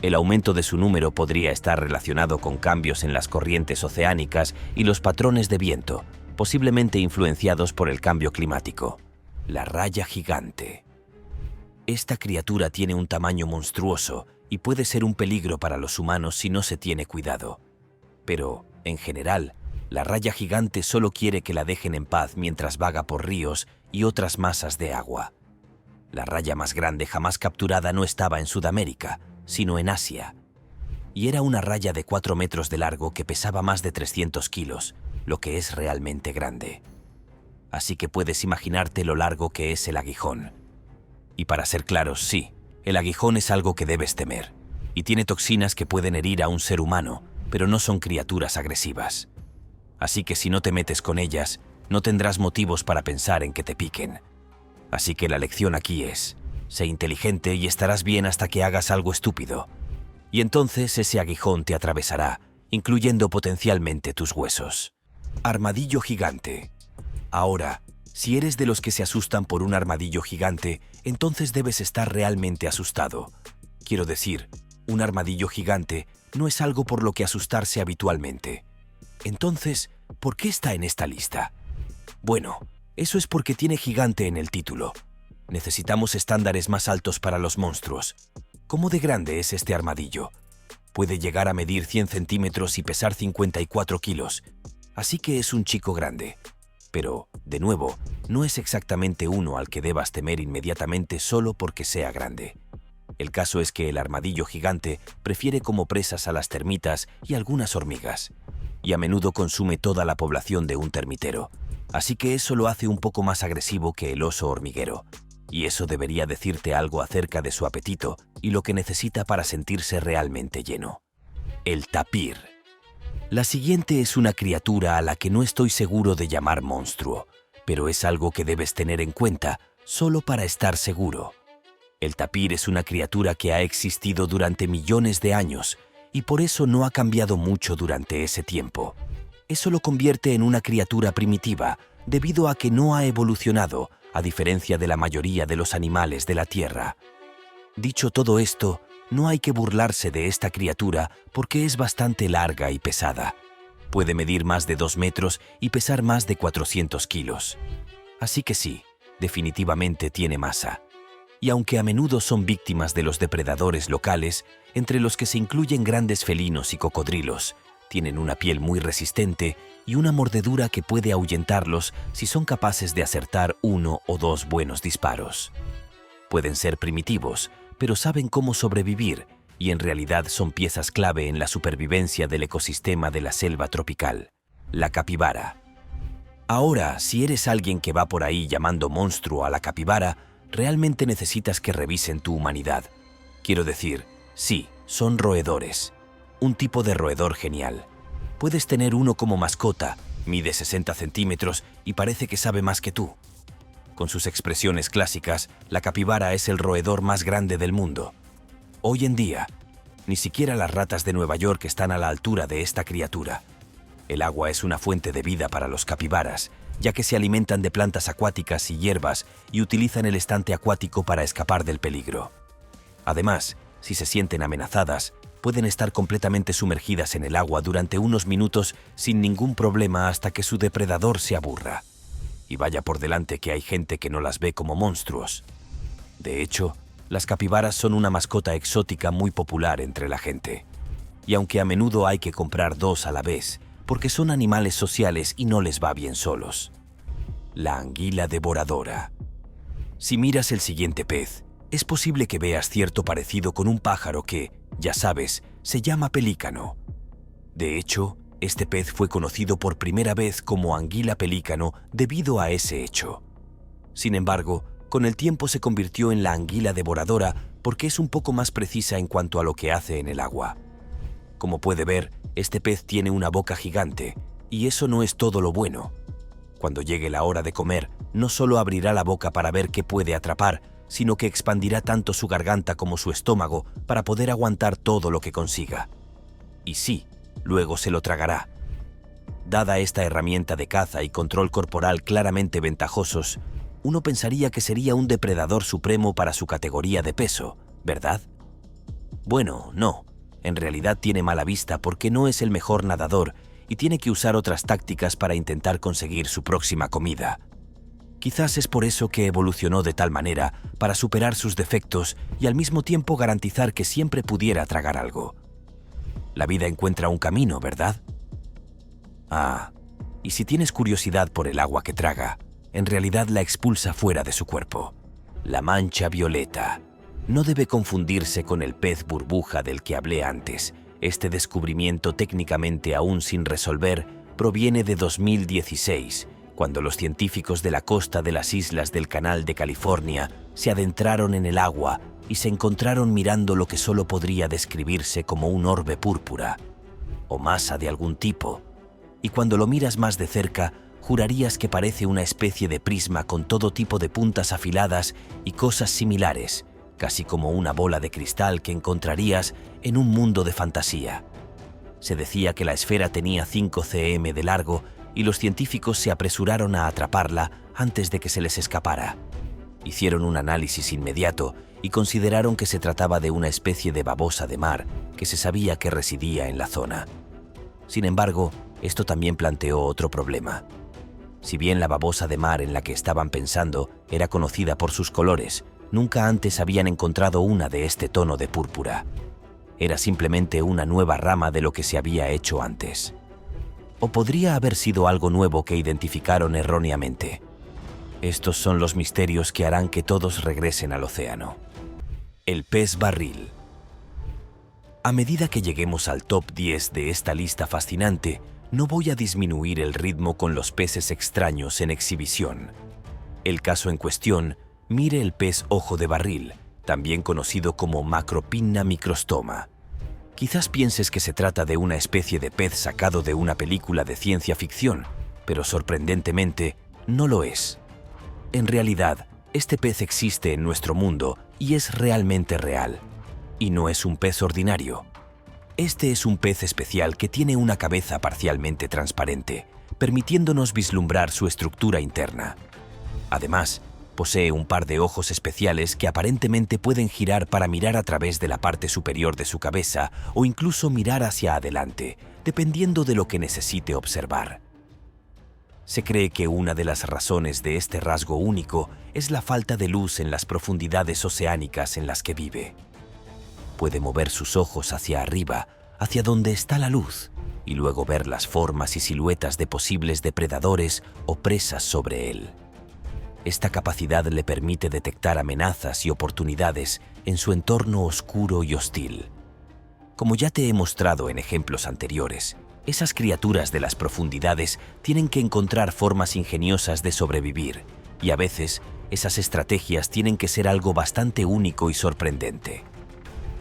El aumento de su número podría estar relacionado con cambios en las corrientes oceánicas y los patrones de viento, posiblemente influenciados por el cambio climático. La raya gigante. Esta criatura tiene un tamaño monstruoso y puede ser un peligro para los humanos si no se tiene cuidado. Pero, en general, la raya gigante solo quiere que la dejen en paz mientras vaga por ríos y otras masas de agua. La raya más grande jamás capturada no estaba en Sudamérica, sino en Asia. Y era una raya de 4 metros de largo que pesaba más de 300 kilos, lo que es realmente grande. Así que puedes imaginarte lo largo que es el aguijón. Y para ser claros, sí, el aguijón es algo que debes temer, y tiene toxinas que pueden herir a un ser humano, pero no son criaturas agresivas. Así que si no te metes con ellas, no tendrás motivos para pensar en que te piquen. Así que la lección aquí es: sé inteligente y estarás bien hasta que hagas algo estúpido. Y entonces ese aguijón te atravesará, incluyendo potencialmente tus huesos. Armadillo gigante. Ahora, si eres de los que se asustan por un armadillo gigante, entonces debes estar realmente asustado. Quiero decir, un armadillo gigante no es algo por lo que asustarse habitualmente. Entonces, ¿por qué está en esta lista? Bueno, eso es porque tiene gigante en el título. Necesitamos estándares más altos para los monstruos. ¿Cómo de grande es este armadillo? Puede llegar a medir 100 centímetros y pesar 54 kilos, así que es un chico grande. Pero, de nuevo, no es exactamente uno al que debas temer inmediatamente solo porque sea grande. El caso es que el armadillo gigante prefiere como presas a las termitas y algunas hormigas, y a menudo consume toda la población de un termitero, así que eso lo hace un poco más agresivo que el oso hormiguero. Y eso debería decirte algo acerca de su apetito y lo que necesita para sentirse realmente lleno. El tapir. La siguiente es una criatura a la que no estoy seguro de llamar monstruo, pero es algo que debes tener en cuenta solo para estar seguro. El tapir es una criatura que ha existido durante millones de años y por eso no ha cambiado mucho durante ese tiempo. Eso lo convierte en una criatura primitiva debido a que no ha evolucionado, a diferencia de la mayoría de los animales de la Tierra. Dicho todo esto, no hay que burlarse de esta criatura porque es bastante larga y pesada. Puede medir más de 2 metros y pesar más de 400 kilos. Así que sí, definitivamente tiene masa. Y aunque a menudo son víctimas de los depredadores locales, entre los que se incluyen grandes felinos y cocodrilos, tienen una piel muy resistente y una mordedura que puede ahuyentarlos si son capaces de acertar 1 o 2 buenos disparos. Pueden ser primitivos, pero saben cómo sobrevivir y en realidad son piezas clave en la supervivencia del ecosistema de la selva tropical, la capibara. Ahora, si eres alguien que va por ahí llamando monstruo a la capibara, realmente necesitas que revisen tu humanidad. Quiero decir, sí, son roedores. Un tipo de roedor genial. Puedes tener uno como mascota, mide 60 centímetros y parece que sabe más que tú. Con sus expresiones clásicas, la capibara es el roedor más grande del mundo. Hoy en día, ni siquiera las ratas de Nueva York están a la altura de esta criatura. El agua es una fuente de vida para los capibaras, ya que se alimentan de plantas acuáticas y hierbas y utilizan el estante acuático para escapar del peligro. Además, si se sienten amenazadas, pueden estar completamente sumergidas en el agua durante unos minutos sin ningún problema hasta que su depredador se aburra. Y vaya por delante que hay gente que no las ve como monstruos. De hecho, las capibaras son una mascota exótica muy popular entre la gente. Y aunque a menudo hay que comprar 2 a la vez, porque son animales sociales y no les va bien solos. La anguila devoradora. Si miras el siguiente pez, es posible que veas cierto parecido con un pájaro que, ya sabes, se llama pelícano. De hecho, este pez fue conocido por primera vez como anguila pelícano debido a ese hecho. Sin embargo, con el tiempo se convirtió en la anguila devoradora porque es un poco más precisa en cuanto a lo que hace en el agua. Como puede ver, este pez tiene una boca gigante, y eso no es todo lo bueno. Cuando llegue la hora de comer, no solo abrirá la boca para ver qué puede atrapar, sino que expandirá tanto su garganta como su estómago para poder aguantar todo lo que consiga. Y sí, luego se lo tragará. Dada esta herramienta de caza y control corporal claramente ventajosos, uno pensaría que sería un depredador supremo para su categoría de peso, ¿verdad? Bueno, no. En realidad tiene mala vista porque no es el mejor nadador y tiene que usar otras tácticas para intentar conseguir su próxima comida. Quizás es por eso que evolucionó de tal manera, para superar sus defectos y al mismo tiempo garantizar que siempre pudiera tragar algo. La vida encuentra un camino, ¿verdad? Ah, y si tienes curiosidad por el agua que traga, en realidad la expulsa fuera de su cuerpo. La mancha violeta. No debe confundirse con el pez burbuja del que hablé antes. Este descubrimiento, técnicamente aún sin resolver, proviene de 2016, cuando los científicos de la costa de las islas del Canal de California se adentraron en el agua y se encontraron mirando lo que solo podría describirse como un orbe púrpura, o masa de algún tipo, y cuando lo miras más de cerca, jurarías que parece una especie de prisma con todo tipo de puntas afiladas y cosas similares, casi como una bola de cristal que encontrarías en un mundo de fantasía. Se decía que la esfera tenía 5 cm de largo y los científicos se apresuraron a atraparla antes de que se les escapara. Hicieron un análisis inmediato y consideraron que se trataba de una especie de babosa de mar que se sabía que residía en la zona. Sin embargo, esto también planteó otro problema. Si bien la babosa de mar en la que estaban pensando era conocida por sus colores, nunca antes habían encontrado una de este tono de púrpura. Era simplemente una nueva rama de lo que se había hecho antes. ¿O podría haber sido algo nuevo que identificaron erróneamente? Estos son los misterios que harán que todos regresen al océano. El pez barril. A medida que lleguemos al top 10 de esta lista fascinante, no voy a disminuir el ritmo con los peces extraños en exhibición. El caso en cuestión Mire el pez ojo de barril, también conocido como Macropinna microstoma. Quizás pienses que se trata de una especie de pez sacado de una película de ciencia ficción, pero sorprendentemente no lo es. En realidad, este pez existe en nuestro mundo y es realmente real. Y no es un pez ordinario. Este es un pez especial que tiene una cabeza parcialmente transparente, permitiéndonos vislumbrar su estructura interna. Además, posee un par de ojos especiales que aparentemente pueden girar para mirar a través de la parte superior de su cabeza o incluso mirar hacia adelante, dependiendo de lo que necesite observar. Se cree que una de las razones de este rasgo único es la falta de luz en las profundidades oceánicas en las que vive. Puede mover sus ojos hacia arriba, hacia donde está la luz, y luego ver las formas y siluetas de posibles depredadores o presas sobre él. Esta capacidad le permite detectar amenazas y oportunidades en su entorno oscuro y hostil. Como ya te he mostrado en ejemplos anteriores, esas criaturas de las profundidades tienen que encontrar formas ingeniosas de sobrevivir, y a veces esas estrategias tienen que ser algo bastante único y sorprendente.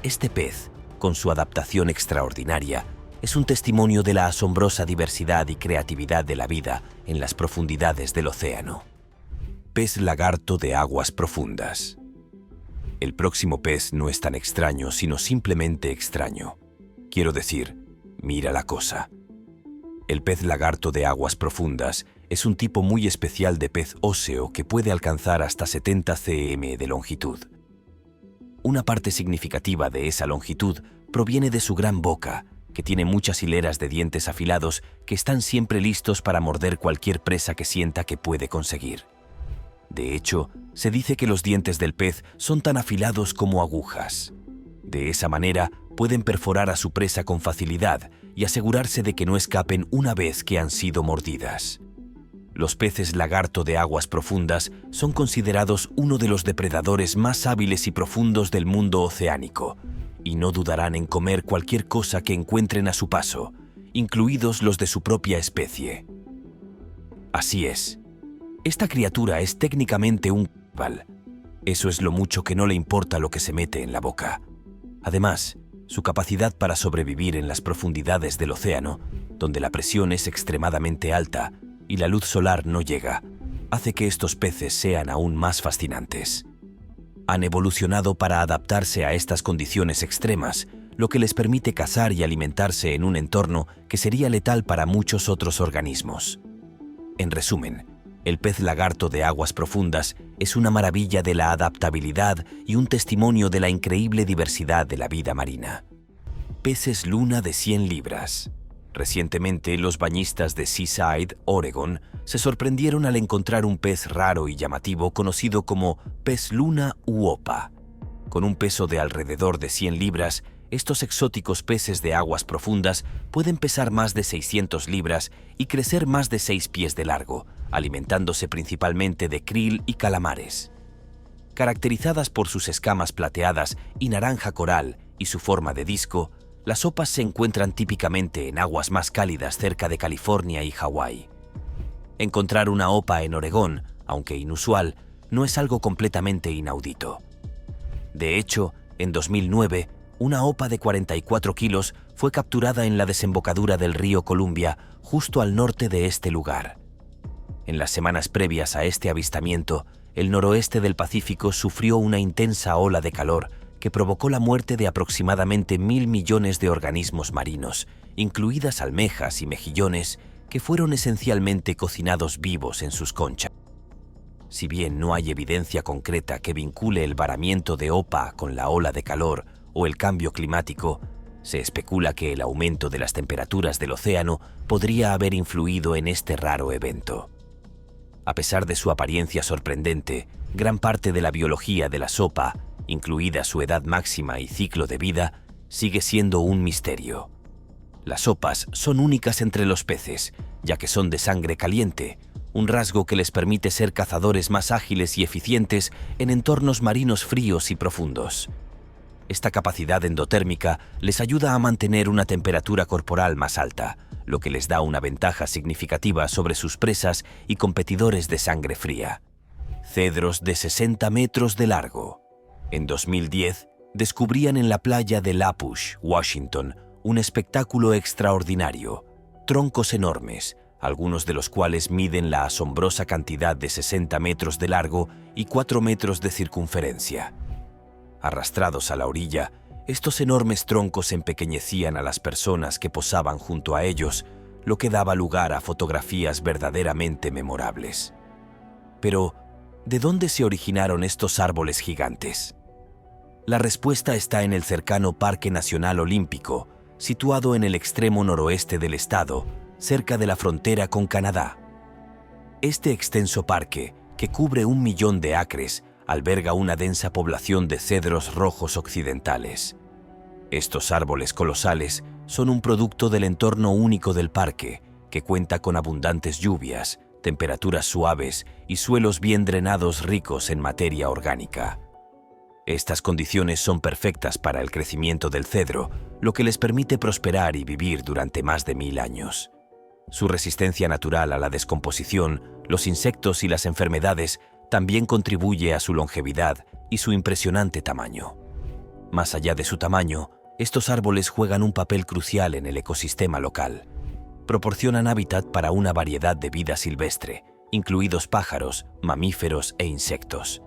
Este pez, con su adaptación extraordinaria, es un testimonio de la asombrosa diversidad y creatividad de la vida en las profundidades del océano. Pez lagarto de aguas profundas. El próximo pez no es tan extraño, sino simplemente extraño. Quiero decir, mira la cosa. El pez lagarto de aguas profundas es un tipo muy especial de pez óseo que puede alcanzar hasta 70 cm de longitud. Una parte significativa de esa longitud proviene de su gran boca, que tiene muchas hileras de dientes afilados que están siempre listos para morder cualquier presa que sienta que puede conseguir. De hecho, se dice que los dientes del pez son tan afilados como agujas. De esa manera, pueden perforar a su presa con facilidad y asegurarse de que no escapen una vez que han sido mordidas. Los peces lagarto de aguas profundas son considerados uno de los depredadores más hábiles y profundos del mundo oceánico, y no dudarán en comer cualquier cosa que encuentren a su paso, incluidos los de su propia especie. Así es. Esta criatura es técnicamente un caníbal. Eso es lo mucho que no le importa lo que se mete en la boca. Además, su capacidad para sobrevivir en las profundidades del océano, donde la presión es extremadamente alta y la luz solar no llega, hace que estos peces sean aún más fascinantes. Han evolucionado para adaptarse a estas condiciones extremas, lo que les permite cazar y alimentarse en un entorno que sería letal para muchos otros organismos. En resumen, el pez lagarto de aguas profundas es una maravilla de la adaptabilidad y un testimonio de la increíble diversidad de la vida marina. Peces luna de 100 libras. Recientemente, los bañistas de Seaside, Oregon, se sorprendieron al encontrar un pez raro y llamativo conocido como pez luna u opa. Con un peso de alrededor de 100 libras, estos exóticos peces de aguas profundas pueden pesar más de 600 libras y crecer más de 6 pies de largo, alimentándose principalmente de krill y calamares. Caracterizadas por sus escamas plateadas y naranja coral y su forma de disco, las opas se encuentran típicamente en aguas más cálidas cerca de California y Hawái. Encontrar una opa en Oregón, aunque inusual, no es algo completamente inaudito. De hecho, en 2009, una opa de 44 kilos fue capturada en la desembocadura del río Columbia, justo al norte de este lugar. En las semanas previas a este avistamiento, el noroeste del Pacífico sufrió una intensa ola de calor que provocó la muerte de aproximadamente 1.000 millones de organismos marinos, incluidas almejas y mejillones, que fueron esencialmente cocinados vivos en sus conchas. Si bien no hay evidencia concreta que vincule el varamiento de opa con la ola de calor o el cambio climático, se especula que el aumento de las temperaturas del océano podría haber influido en este raro evento. A pesar de su apariencia sorprendente, gran parte de la biología de la sopa, incluida su edad máxima y ciclo de vida, sigue siendo un misterio. Las sopas son únicas entre los peces, ya que son de sangre caliente, un rasgo que les permite ser cazadores más ágiles y eficientes en entornos marinos fríos y profundos. Esta capacidad endotérmica les ayuda a mantener una temperatura corporal más alta, lo que les da una ventaja significativa sobre sus presas y competidores de sangre fría. cedros de 60 metros de largo. En 2010, descubrían en la playa de Lapush, Washington, un espectáculo extraordinario: troncos enormes, algunos de los cuales miden la asombrosa cantidad de 60 metros de largo y 4 metros de circunferencia. Arrastrados a la orilla, estos enormes troncos empequeñecían a las personas que posaban junto a ellos, lo que daba lugar a fotografías verdaderamente memorables. Pero, ¿de dónde se originaron estos árboles gigantes? La respuesta está en el cercano Parque Nacional Olímpico, situado en el extremo noroeste del estado, cerca de la frontera con Canadá. Este extenso parque, que cubre 1 millón de acres, alberga una densa población de cedros rojos occidentales. Estos árboles colosales son un producto del entorno único del parque, que cuenta con abundantes lluvias, temperaturas suaves y suelos bien drenados ricos en materia orgánica. Estas condiciones son perfectas para el crecimiento del cedro, lo que les permite prosperar y vivir durante más de 1000 años. Su resistencia natural a la descomposición, los insectos y las enfermedades también contribuye a su longevidad y su impresionante tamaño. Más allá de su tamaño, estos árboles juegan un papel crucial en el ecosistema local. Proporcionan hábitat para una variedad de vida silvestre, incluidos pájaros, mamíferos e insectos.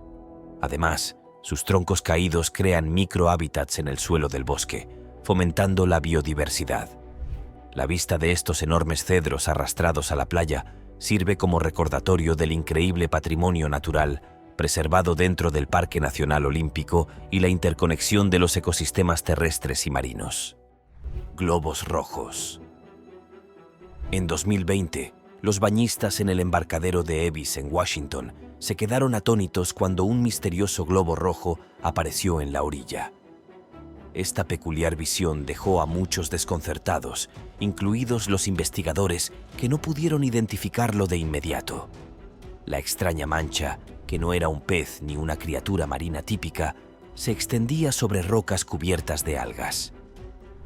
Además, sus troncos caídos crean microhábitats en el suelo del bosque, fomentando la biodiversidad. La vista de estos enormes cedros arrastrados a la playa sirve como recordatorio del increíble patrimonio natural preservado dentro del Parque Nacional Olímpico y la interconexión de los ecosistemas terrestres y marinos. Globos rojos. En 2020, los bañistas en el embarcadero de Evis, en Washington, se quedaron atónitos cuando un misterioso globo rojo apareció en la orilla. Esta peculiar visión dejó a muchos desconcertados, incluidos los investigadores, que no pudieron identificarlo de inmediato. La extraña mancha, que no era un pez ni una criatura marina típica, se extendía sobre rocas cubiertas de algas.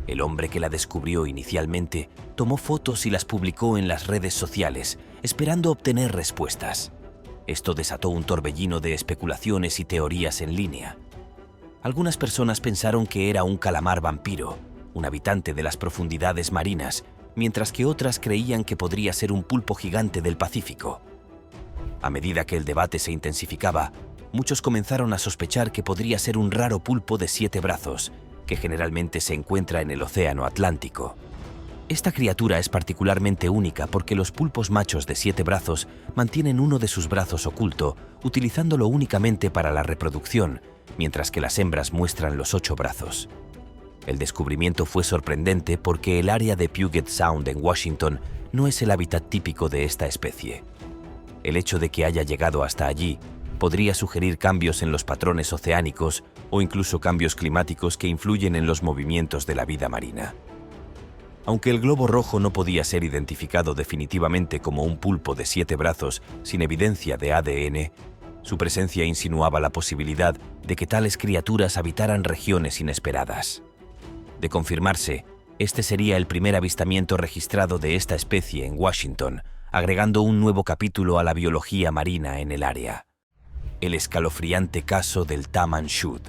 El hombre que la descubrió inicialmente tomó fotos y las publicó en las redes sociales, esperando obtener respuestas. Esto desató un torbellino de especulaciones y teorías en línea. Algunas personas pensaron que era un calamar vampiro, un habitante de las profundidades marinas, mientras que otras creían que podría ser un pulpo gigante del Pacífico. A medida que el debate se intensificaba, muchos comenzaron a sospechar que podría ser un raro pulpo de 7 brazos, que generalmente se encuentra en el Océano Atlántico. Esta criatura es particularmente única porque los pulpos machos de 7 brazos mantienen uno de sus brazos oculto, utilizándolo únicamente para la reproducción, mientras que las hembras muestran los 8 brazos. El descubrimiento fue sorprendente porque el área de Puget Sound en Washington no es el hábitat típico de esta especie. El hecho de que haya llegado hasta allí podría sugerir cambios en los patrones oceánicos o incluso cambios climáticos que influyen en los movimientos de la vida marina. Aunque el globo rojo no podía ser identificado definitivamente como un pulpo de 7 brazos sin evidencia de ADN, su presencia insinuaba la posibilidad de que tales criaturas habitaran regiones inesperadas. De confirmarse, este sería el primer avistamiento registrado de esta especie en Washington, agregando un nuevo capítulo a la biología marina en el área. El escalofriante caso del Taman Shud.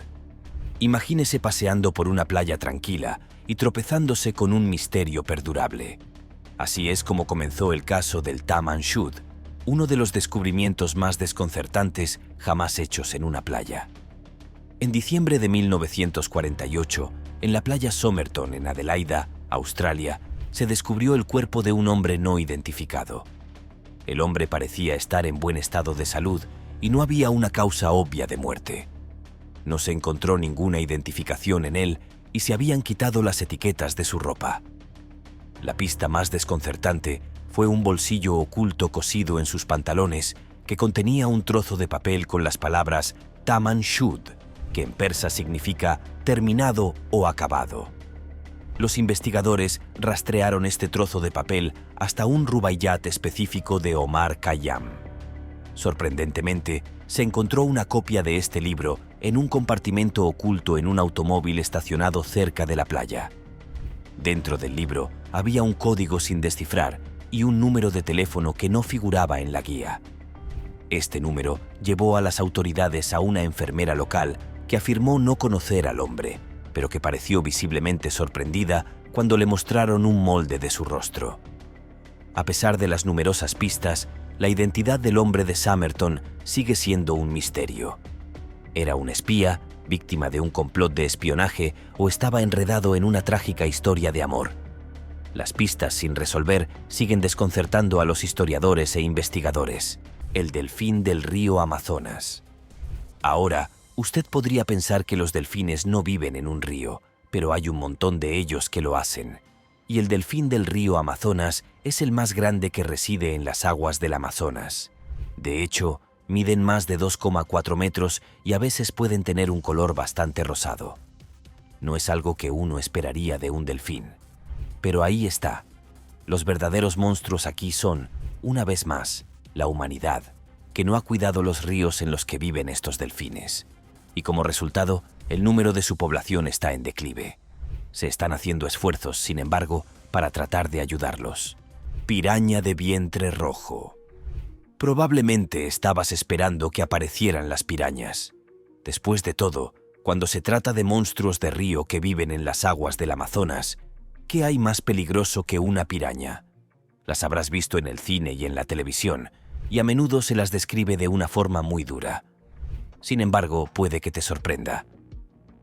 Imagínese paseando por una playa tranquila y tropezándose con un misterio perdurable. Así es como comenzó el caso del Taman Shud, uno de los descubrimientos más desconcertantes jamás hechos en una playa. En diciembre de 1948, en la playa Somerton, en Adelaida, Australia, se descubrió el cuerpo de un hombre no identificado. El hombre parecía estar en buen estado de salud y no había una causa obvia de muerte. No se encontró ninguna identificación en él y se habían quitado las etiquetas de su ropa. La pista más desconcertante fue un bolsillo oculto cosido en sus pantalones que contenía un trozo de papel con las palabras Taman Shud, que en persa significa terminado o acabado. Los investigadores rastrearon este trozo de papel hasta un rubaiyat específico de Omar Khayyam. Sorprendentemente, se encontró una copia de este libro en un compartimento oculto en un automóvil estacionado cerca de la playa. Dentro del libro había un código sin descifrar y un número de teléfono que no figuraba en la guía. Este número llevó a las autoridades a una enfermera local que afirmó no conocer al hombre, pero que pareció visiblemente sorprendida cuando le mostraron un molde de su rostro. A pesar de las numerosas pistas, la identidad del hombre de Somerton sigue siendo un misterio. ¿Era un espía, víctima de un complot de espionaje o estaba enredado en una trágica historia de amor? Las pistas sin resolver siguen desconcertando a los historiadores e investigadores. El delfín del río Amazonas. Ahora, usted podría pensar que los delfines no viven en un río, pero hay un montón de ellos que lo hacen. Y el delfín del río Amazonas es el más grande que reside en las aguas del Amazonas. De hecho, miden más de 2,4 metros y a veces pueden tener un color bastante rosado. No es algo que uno esperaría de un delfín. Pero ahí está. Los verdaderos monstruos aquí son, una vez más, la humanidad, que no ha cuidado los ríos en los que viven estos delfines. Y como resultado, el número de su población está en declive. Se están haciendo esfuerzos, sin embargo, para tratar de ayudarlos. Piraña de vientre rojo. Probablemente estabas esperando que aparecieran las pirañas. Después de todo, cuando se trata de monstruos de río que viven en las aguas del Amazonas, ¿qué hay más peligroso que una piraña? Las habrás visto en el cine y en la televisión, y a menudo se las describe de una forma muy dura. Sin embargo, puede que te sorprenda.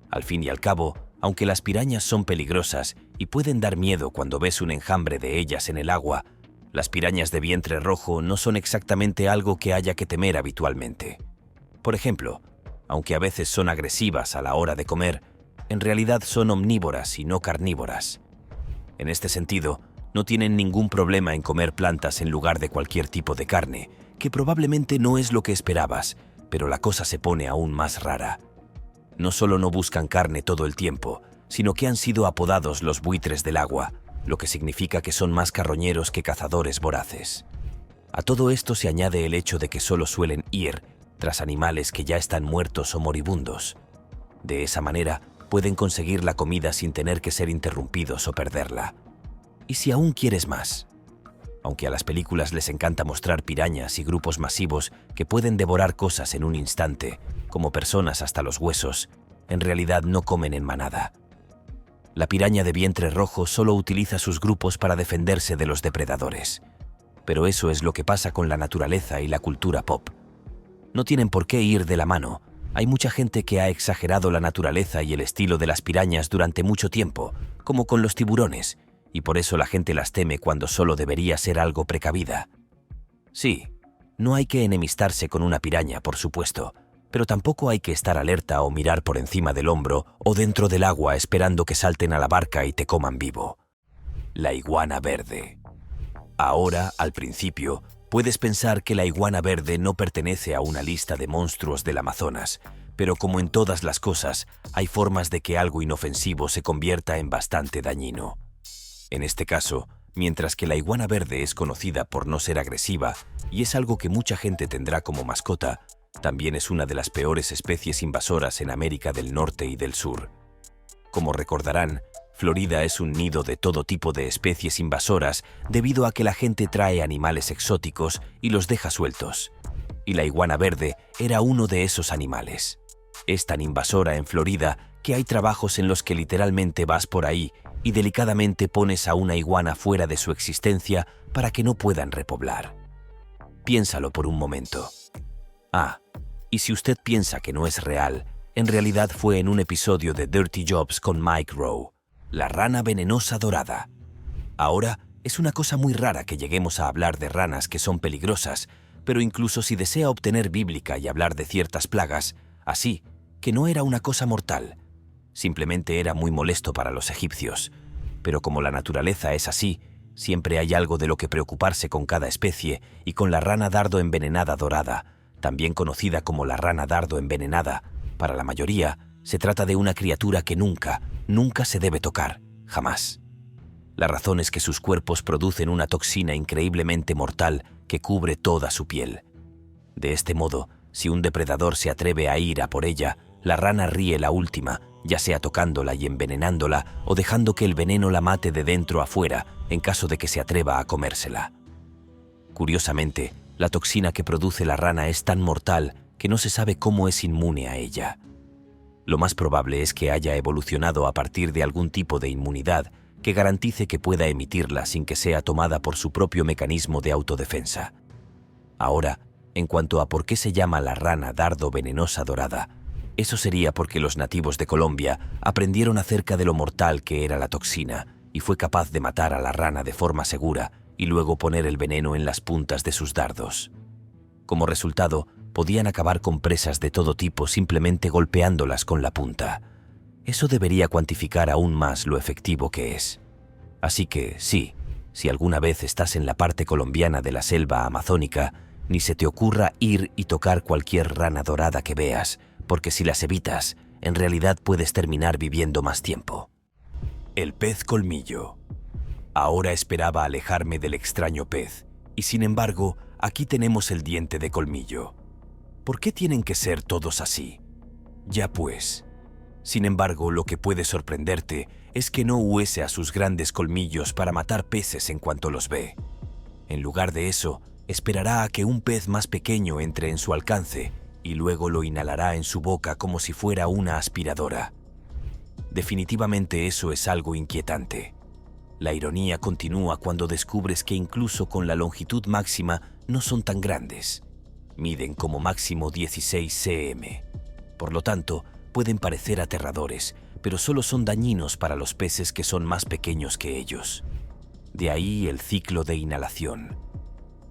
Al fin y al cabo, aunque las pirañas son peligrosas y pueden dar miedo cuando ves un enjambre de ellas en el agua, las pirañas de vientre rojo no son exactamente algo que haya que temer habitualmente. Por ejemplo, aunque a veces son agresivas a la hora de comer, en realidad son omnívoras y no carnívoras. En este sentido, no tienen ningún problema en comer plantas en lugar de cualquier tipo de carne, que probablemente no es lo que esperabas, pero la cosa se pone aún más rara. No solo no buscan carne todo el tiempo, sino que han sido apodados los buitres del agua, lo que significa que son más carroñeros que cazadores voraces. A todo esto se añade el hecho de que solo suelen ir tras animales que ya están muertos o moribundos. De esa manera, pueden conseguir la comida sin tener que ser interrumpidos o perderla. ¿Y si aún quieres más? Aunque a las películas les encanta mostrar pirañas y grupos masivos que pueden devorar cosas en un instante, como personas hasta los huesos, en realidad no comen en manada. La piraña de vientre rojo solo utiliza sus grupos para defenderse de los depredadores. Pero eso es lo que pasa con la naturaleza y la cultura pop. No tienen por qué ir de la mano. Hay mucha gente que ha exagerado la naturaleza y el estilo de las pirañas durante mucho tiempo, como con los tiburones, y por eso la gente las teme cuando solo debería ser algo precavida. Sí, no hay que enemistarse con una piraña, por supuesto, pero tampoco hay que estar alerta o mirar por encima del hombro o dentro del agua esperando que salten a la barca y te coman vivo. La iguana verde. Ahora, al principio, puedes pensar que la iguana verde no pertenece a una lista de monstruos del Amazonas, pero como en todas las cosas, hay formas de que algo inofensivo se convierta en bastante dañino. En este caso, mientras que la iguana verde es conocida por no ser agresiva y es algo que mucha gente tendrá como mascota, también es una de las peores especies invasoras en América del Norte y del Sur. Como recordarán, Florida es un nido de todo tipo de especies invasoras debido a que la gente trae animales exóticos y los deja sueltos. Y la iguana verde era uno de esos animales. Es tan invasora en Florida que hay trabajos en los que literalmente vas por ahí y delicadamente pones a una iguana fuera de su existencia para que no puedan repoblar. Piénsalo por un momento. Y si usted piensa que no es real, en realidad fue en un episodio de Dirty Jobs con Mike Rowe, la rana venenosa dorada. Ahora, es una cosa muy rara que lleguemos a hablar de ranas que son peligrosas, pero incluso si desea obtener bíblica y hablar de ciertas plagas, así, que no era una cosa mortal. Simplemente era muy molesto para los egipcios. Pero como la naturaleza es así, siempre hay algo de lo que preocuparse con cada especie, y con la rana dardo envenenada dorada, también conocida como la rana dardo envenenada, para la mayoría, se trata de una criatura que nunca se debe tocar, jamás. La razón es que sus cuerpos producen una toxina increíblemente mortal que cubre toda su piel. De este modo, si un depredador se atreve a ir a por ella, la rana ríe la última, ya sea tocándola y envenenándola o dejando que el veneno la mate de dentro a fuera en caso de que se atreva a comérsela. Curiosamente, La toxina que produce la rana es tan mortal que no se sabe cómo es inmune a ella. Lo más probable es que haya evolucionado a partir de algún tipo de inmunidad que garantice que pueda emitirla sin que sea tomada por su propio mecanismo de autodefensa. Ahora, en cuanto a por qué se llama la rana dardo venenosa dorada, eso sería porque los nativos de Colombia aprendieron acerca de lo mortal que era la toxina y fue capaz de matar a la rana de forma segura y luego poner el veneno en las puntas de sus dardos. Como resultado, podían acabar con presas de todo tipo simplemente golpeándolas con la punta. Eso debería cuantificar aún más lo efectivo que es. Así que, sí, si alguna vez estás en la parte colombiana de la selva amazónica, ni se te ocurra ir y tocar cualquier rana dorada que veas, porque si las evitas, en realidad puedes terminar viviendo más tiempo. El pez colmillo. Ahora esperaba alejarme del extraño pez, y sin embargo, aquí tenemos el diente de colmillo. ¿Por qué tienen que ser todos así? Ya pues. Sin embargo, lo que puede sorprenderte es que no huese a sus grandes colmillos para matar peces en cuanto los ve. En lugar de eso, esperará a que un pez más pequeño entre en su alcance y luego lo inhalará en su boca como si fuera una aspiradora. Definitivamente eso es algo inquietante. La ironía continúa cuando descubres que incluso con la longitud máxima no son tan grandes. Miden como máximo 16 cm. Por lo tanto, pueden parecer aterradores, pero solo son dañinos para los peces que son más pequeños que ellos. De ahí el ciclo de inhalación.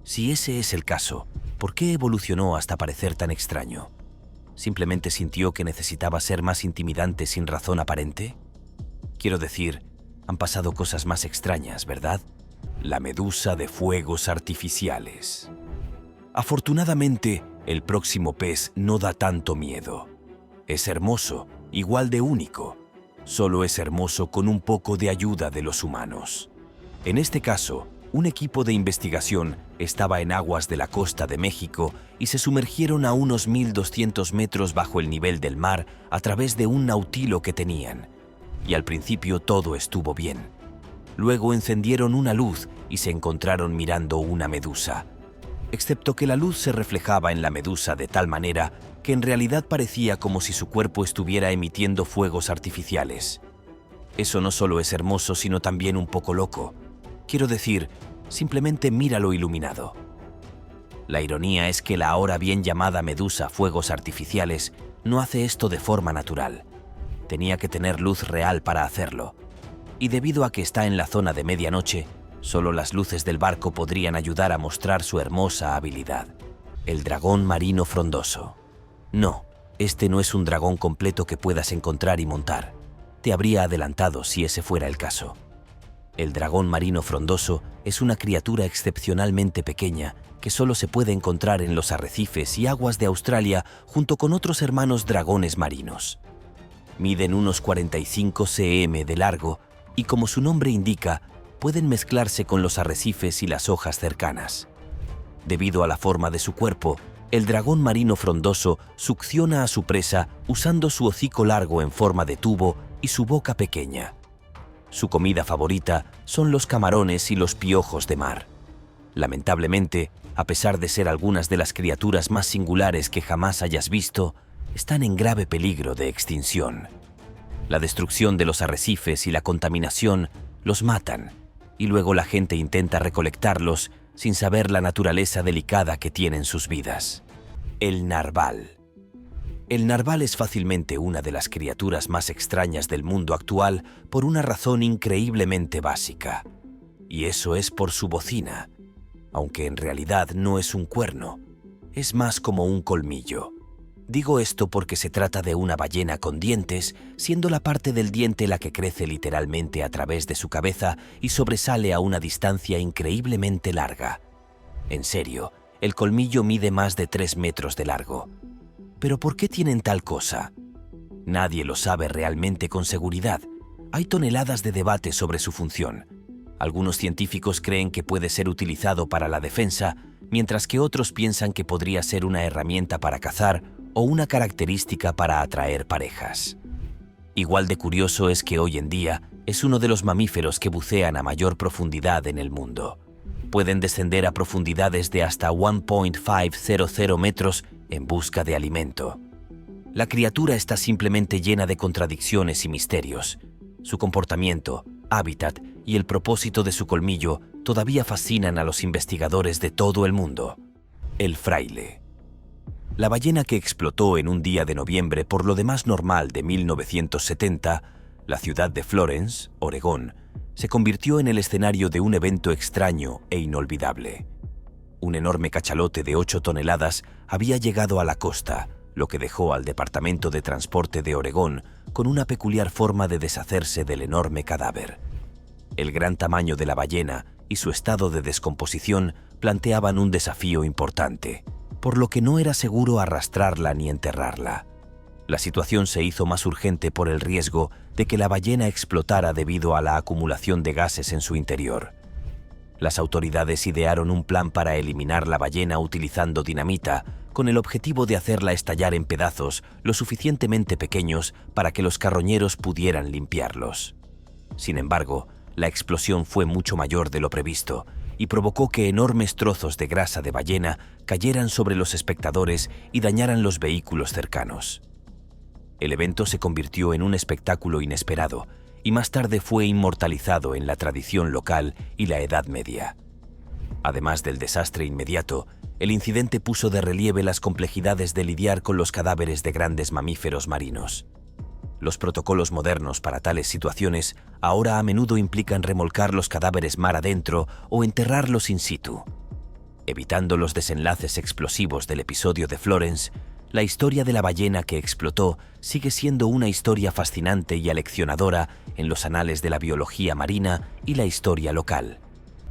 Si ese es el caso, ¿por qué evolucionó hasta parecer tan extraño? ¿Simplemente sintió que necesitaba ser más intimidante sin razón aparente? Quiero decir, han pasado cosas más extrañas, ¿verdad? La medusa de fuegos artificiales. Afortunadamente, el próximo pez no da tanto miedo. Es hermoso, igual de único. Solo es hermoso con un poco de ayuda de los humanos. En este caso, un equipo de investigación estaba en aguas de la costa de México y se sumergieron a unos 1200 metros bajo el nivel del mar a través de un nautilo que tenían. Y al principio todo estuvo bien. Luego encendieron una luz y se encontraron mirando una medusa. Excepto que la luz se reflejaba en la medusa de tal manera que en realidad parecía como si su cuerpo estuviera emitiendo fuegos artificiales. Eso no solo es hermoso, sino también un poco loco. Quiero decir, simplemente míralo iluminado. La ironía es que la ahora bien llamada medusa fuegos artificiales no hace esto de forma natural. Tenía que tener luz real para hacerlo. Y debido a que está en la zona de medianoche, solo las luces del barco podrían ayudar a mostrar su hermosa habilidad. El dragón marino frondoso. No, este no es un dragón completo que puedas encontrar y montar. Te habría adelantado si ese fuera el caso. El dragón marino frondoso es una criatura excepcionalmente pequeña que solo se puede encontrar en los arrecifes y aguas de Australia junto con otros hermanos dragones marinos. Miden unos 45 cm de largo y, como su nombre indica, pueden mezclarse con los arrecifes y las hojas cercanas. Debido a la forma de su cuerpo, el dragón marino frondoso succiona a su presa usando su hocico largo en forma de tubo y su boca pequeña. Su comida favorita son los camarones y los piojos de mar. Lamentablemente, a pesar de ser algunas de las criaturas más singulares que jamás hayas visto, están en grave peligro de extinción. La destrucción de los arrecifes y la contaminación los matan, y luego la gente intenta recolectarlos sin saber la naturaleza delicada que tienen sus vidas. El narval. El narval es fácilmente una de las criaturas más extrañas del mundo actual por una razón increíblemente básica. Y eso es por su bocina, aunque en realidad no es un cuerno, es más como un colmillo. Digo esto porque se trata de una ballena con dientes, siendo la parte del diente la que crece literalmente a través de su cabeza y sobresale a una distancia increíblemente larga. En serio, el colmillo mide más de 3 metros de largo. ¿Pero por qué tienen tal cosa? Nadie lo sabe realmente con seguridad. Hay toneladas de debate sobre su función. Algunos científicos creen que puede ser utilizado para la defensa, mientras que otros piensan que podría ser una herramienta para cazar o una característica para atraer parejas. Igual de curioso es que hoy en día es uno de los mamíferos que bucean a mayor profundidad en el mundo. pueden descender a profundidades de hasta 1.500 metros en busca de alimento. La criatura está simplemente llena de contradicciones y misterios. Su comportamiento, hábitat y el propósito de su colmillo todavía fascinan a los investigadores de todo el mundo. El fraile. La ballena que explotó en un día de noviembre por lo demás normal de 1970, la ciudad de Florence, Oregón, se convirtió en el escenario de un evento extraño e inolvidable. Un enorme cachalote de 8 toneladas había llegado a la costa, lo que dejó al Departamento de Transporte de Oregón con una peculiar forma de deshacerse del enorme cadáver. El gran tamaño de la ballena y su estado de descomposición planteaban un desafío importante, por lo que no era seguro arrastrarla ni enterrarla. La situación se hizo más urgente por el riesgo de que la ballena explotara debido a la acumulación de gases en su interior. Las autoridades idearon un plan para eliminar la ballena utilizando dinamita, con el objetivo de hacerla estallar en pedazos lo suficientemente pequeños para que los carroñeros pudieran limpiarlos. Sin embargo, la explosión fue mucho mayor de lo previsto y provocó que enormes trozos de grasa de ballena cayeran sobre los espectadores y dañaran los vehículos cercanos. El evento se convirtió en un espectáculo inesperado y más tarde fue inmortalizado en la tradición local y la Edad Media. Además del desastre inmediato, el incidente puso de relieve las complejidades de lidiar con los cadáveres de grandes mamíferos marinos. Los protocolos modernos para tales situaciones ahora a menudo implican remolcar los cadáveres mar adentro o enterrarlos in situ. Evitando los desenlaces explosivos del episodio de Florence, la historia de la ballena que explotó sigue siendo una historia fascinante y aleccionadora en los anales de la biología marina y la historia local.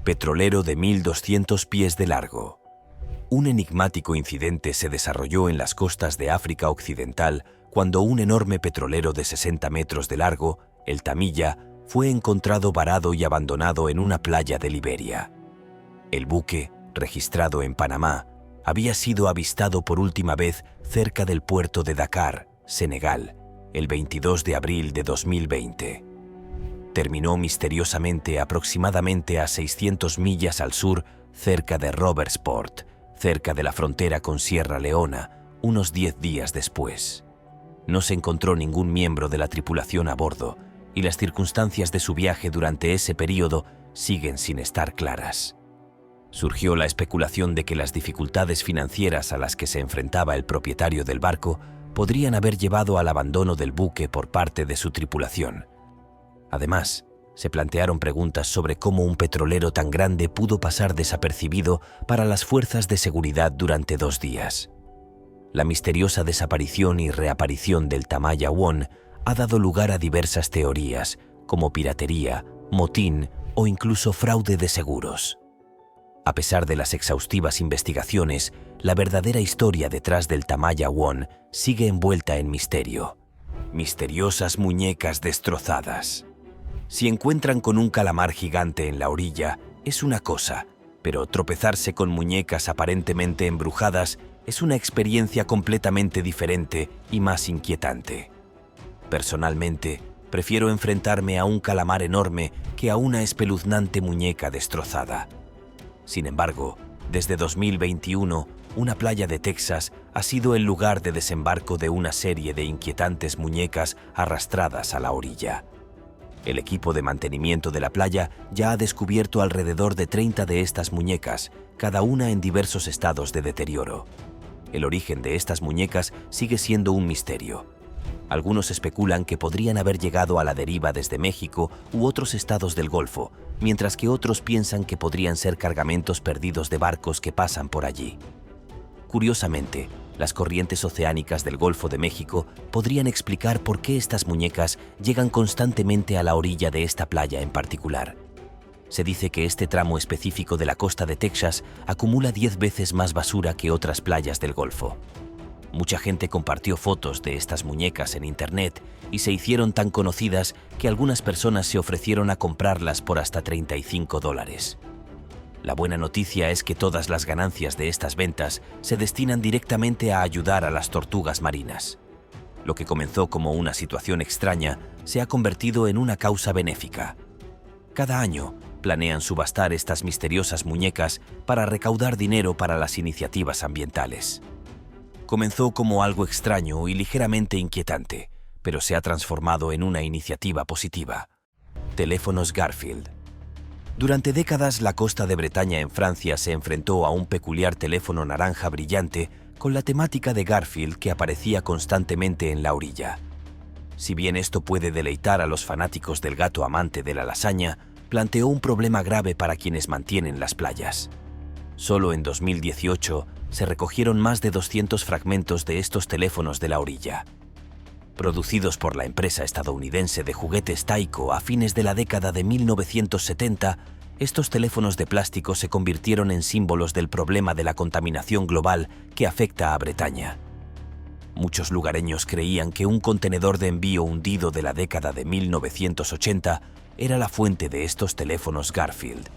Petrolero de 1.200 pies de largo. Un enigmático incidente se desarrolló en las costas de África Occidental cuando un enorme petrolero de 60 metros de largo, el Tamilla, fue encontrado varado y abandonado en una playa de Liberia. El buque, registrado en Panamá, había sido avistado por última vez cerca del puerto de Dakar, Senegal, el 22 de abril de 2020. Terminó misteriosamente aproximadamente a 600 millas al sur, cerca de Robertsport, cerca de la frontera con Sierra Leona, unos 10 días después. No se encontró ningún miembro de la tripulación a bordo, y las circunstancias de su viaje durante ese período siguen sin estar claras. Surgió la especulación de que las dificultades financieras a las que se enfrentaba el propietario del barco podrían haber llevado al abandono del buque por parte de su tripulación. Además, se plantearon preguntas sobre cómo un petrolero tan grande pudo pasar desapercibido para las fuerzas de seguridad durante 2 días. La misteriosa desaparición y reaparición del Tamaya One ha dado lugar a diversas teorías, como piratería, motín o incluso fraude de seguros. A pesar de las exhaustivas investigaciones, la verdadera historia detrás del Tamaya One sigue envuelta en misterio. Misteriosas muñecas destrozadas. Si encuentran con un calamar gigante en la orilla, es una cosa, pero tropezarse con muñecas aparentemente embrujadas es una experiencia completamente diferente y más inquietante. Personalmente, prefiero enfrentarme a un calamar enorme que a una espeluznante muñeca destrozada. Sin embargo, desde 2021, una playa de Texas ha sido el lugar de desembarco de una serie de inquietantes muñecas arrastradas a la orilla. El equipo de mantenimiento de la playa ya ha descubierto alrededor de 30 de estas muñecas, cada una en diversos estados de deterioro. El origen de estas muñecas sigue siendo un misterio. Algunos especulan que podrían haber llegado a la deriva desde México u otros estados del Golfo, mientras que otros piensan que podrían ser cargamentos perdidos de barcos que pasan por allí. Curiosamente, las corrientes oceánicas del Golfo de México podrían explicar por qué estas muñecas llegan constantemente a la orilla de esta playa en particular. Se dice que este tramo específico de la costa de Texas acumula 10 veces más basura que otras playas del Golfo. Mucha gente compartió fotos de estas muñecas en Internet y se hicieron tan conocidas que algunas personas se ofrecieron a comprarlas por hasta $35. La buena noticia es que todas las ganancias de estas ventas se destinan directamente a ayudar a las tortugas marinas. Lo que comenzó como una situación extraña se ha convertido en una causa benéfica. Cada año, planean subastar estas misteriosas muñecas para recaudar dinero para las iniciativas ambientales. Comenzó como algo extraño y ligeramente inquietante, pero se ha transformado en una iniciativa positiva. Teléfonos Garfield. Durante décadas, la costa de Bretaña en Francia se enfrentó a un peculiar teléfono naranja brillante con la temática de Garfield que aparecía constantemente en la orilla. Si bien esto puede deleitar a los fanáticos del gato amante de la lasaña, planteó un problema grave para quienes mantienen las playas. Solo en 2018 se recogieron más de 200 fragmentos de estos teléfonos de la orilla. Producidos por la empresa estadounidense de juguetes Tyco a fines de la década de 1970, estos teléfonos de plástico se convirtieron en símbolos del problema de la contaminación global que afecta a Bretaña. Muchos lugareños creían que un contenedor de envío hundido de la década de 1980 era la fuente de estos teléfonos Garfield.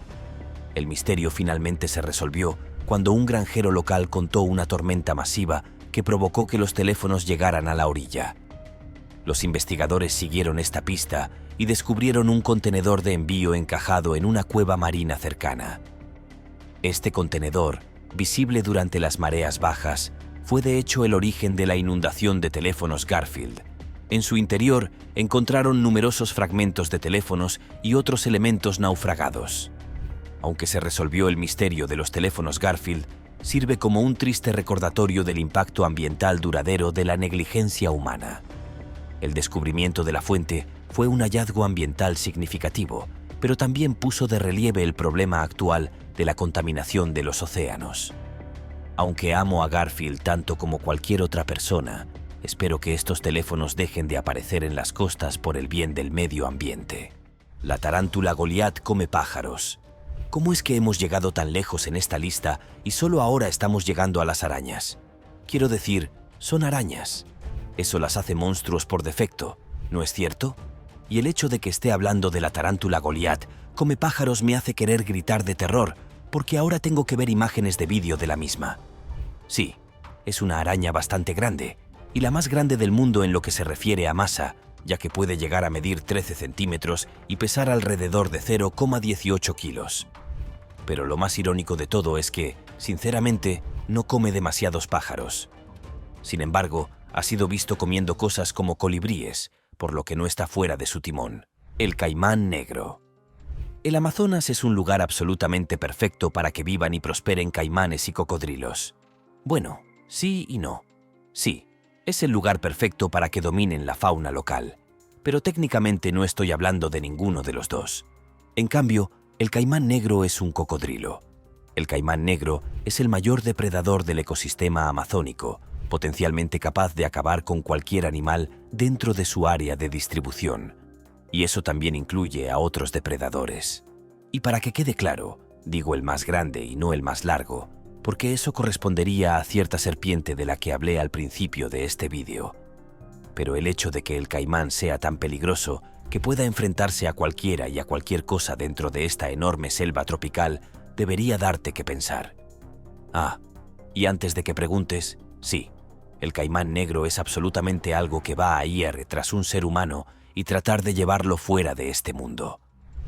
El misterio finalmente se resolvió cuando un granjero local contó una tormenta masiva que provocó que los teléfonos llegaran a la orilla. Los investigadores siguieron esta pista y descubrieron un contenedor de envío encajado en una cueva marina cercana. Este contenedor, visible durante las mareas bajas, fue de hecho el origen de la inundación de teléfonos Garfield. En su interior encontraron numerosos fragmentos de teléfonos y otros elementos naufragados. Aunque se resolvió el misterio de los teléfonos Garfield, sirve como un triste recordatorio del impacto ambiental duradero de la negligencia humana. El descubrimiento de la fuente fue un hallazgo ambiental significativo, pero también puso de relieve el problema actual de la contaminación de los océanos. Aunque amo a Garfield tanto como cualquier otra persona, espero que estos teléfonos dejen de aparecer en las costas por el bien del medio ambiente. La tarántula Goliat come pájaros. ¿Cómo es que hemos llegado tan lejos en esta lista y solo ahora estamos llegando a las arañas? Quiero decir, son arañas. Eso las hace monstruos por defecto, ¿no es cierto? Y el hecho de que esté hablando de la tarántula Goliat come pájaros me hace querer gritar de terror, porque ahora tengo que ver imágenes de vídeo de la misma. Sí, es una araña bastante grande, y la más grande del mundo en lo que se refiere a masa, ya que puede llegar a medir 13 centímetros y pesar alrededor de 0,18 kilos. Pero lo más irónico de todo es que, sinceramente, no come demasiados pájaros. Sin embargo, ha sido visto comiendo cosas como colibríes, por lo que no está fuera de su timón. El caimán negro. El Amazonas es un lugar absolutamente perfecto para que vivan y prosperen caimanes y cocodrilos. Bueno, sí y no. Sí, es el lugar perfecto para que dominen la fauna local, pero técnicamente no estoy hablando de ninguno de los dos. En cambio, el caimán negro es un cocodrilo. El caimán negro es el mayor depredador del ecosistema amazónico, potencialmente capaz de acabar con cualquier animal dentro de su área de distribución. Y eso también incluye a otros depredadores. Y para que quede claro, digo el más grande y no el más largo, porque eso correspondería a cierta serpiente de la que hablé al principio de este vídeo. Pero el hecho de que el caimán sea tan peligroso que pueda enfrentarse a cualquiera y a cualquier cosa dentro de esta enorme selva tropical debería darte que pensar. Ah, y antes de que preguntes, sí, el caimán negro es absolutamente algo que va a ir tras un ser humano y tratar de llevarlo fuera de este mundo.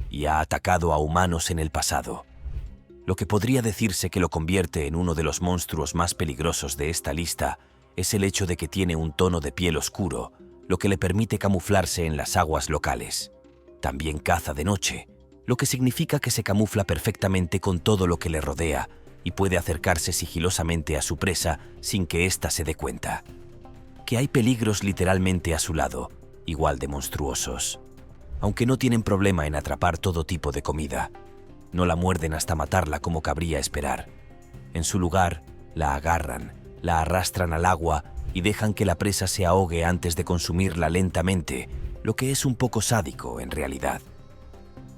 Y ha atacado a humanos en el pasado. Lo que podría decirse que lo convierte en uno de los monstruos más peligrosos de esta lista es el hecho de que tiene un tono de piel oscuro, lo que le permite camuflarse en las aguas locales. También caza de noche, lo que significa que se camufla perfectamente con todo lo que le rodea y puede acercarse sigilosamente a su presa sin que ésta se dé cuenta. Que hay peligros literalmente a su lado, igual de monstruosos. Aunque no tienen problema en atrapar todo tipo de comida. No la muerden hasta matarla como cabría esperar. En su lugar, la agarran, la arrastran al agua y dejan que la presa se ahogue antes de consumirla lentamente, lo que es un poco sádico en realidad.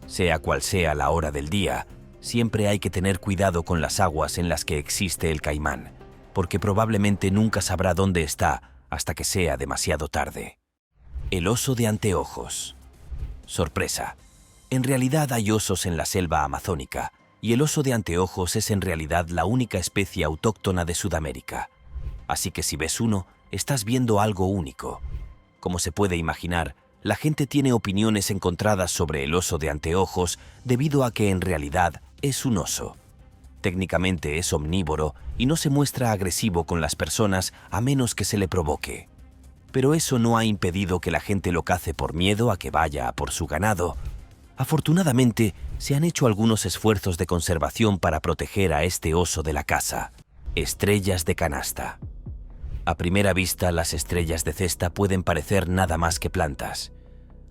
Sea cual sea la hora del día, siempre hay que tener cuidado con las aguas en las que existe el caimán, porque probablemente nunca sabrá dónde está hasta que sea demasiado tarde. El oso de anteojos. Sorpresa. En realidad hay osos en la selva amazónica, y el oso de anteojos es en realidad la única especie autóctona de Sudamérica. Así que si ves uno, estás viendo algo único. Como se puede imaginar, la gente tiene opiniones encontradas sobre el oso de anteojos debido a que en realidad es un oso. Técnicamente es omnívoro y no se muestra agresivo con las personas a menos que se le provoque. Pero eso no ha impedido que la gente lo cace por miedo a que vaya a por su ganado. Afortunadamente, se han hecho algunos esfuerzos de conservación para proteger a este oso de la caza. Estrellas de canasta. A primera vista, las estrellas de cesta pueden parecer nada más que plantas.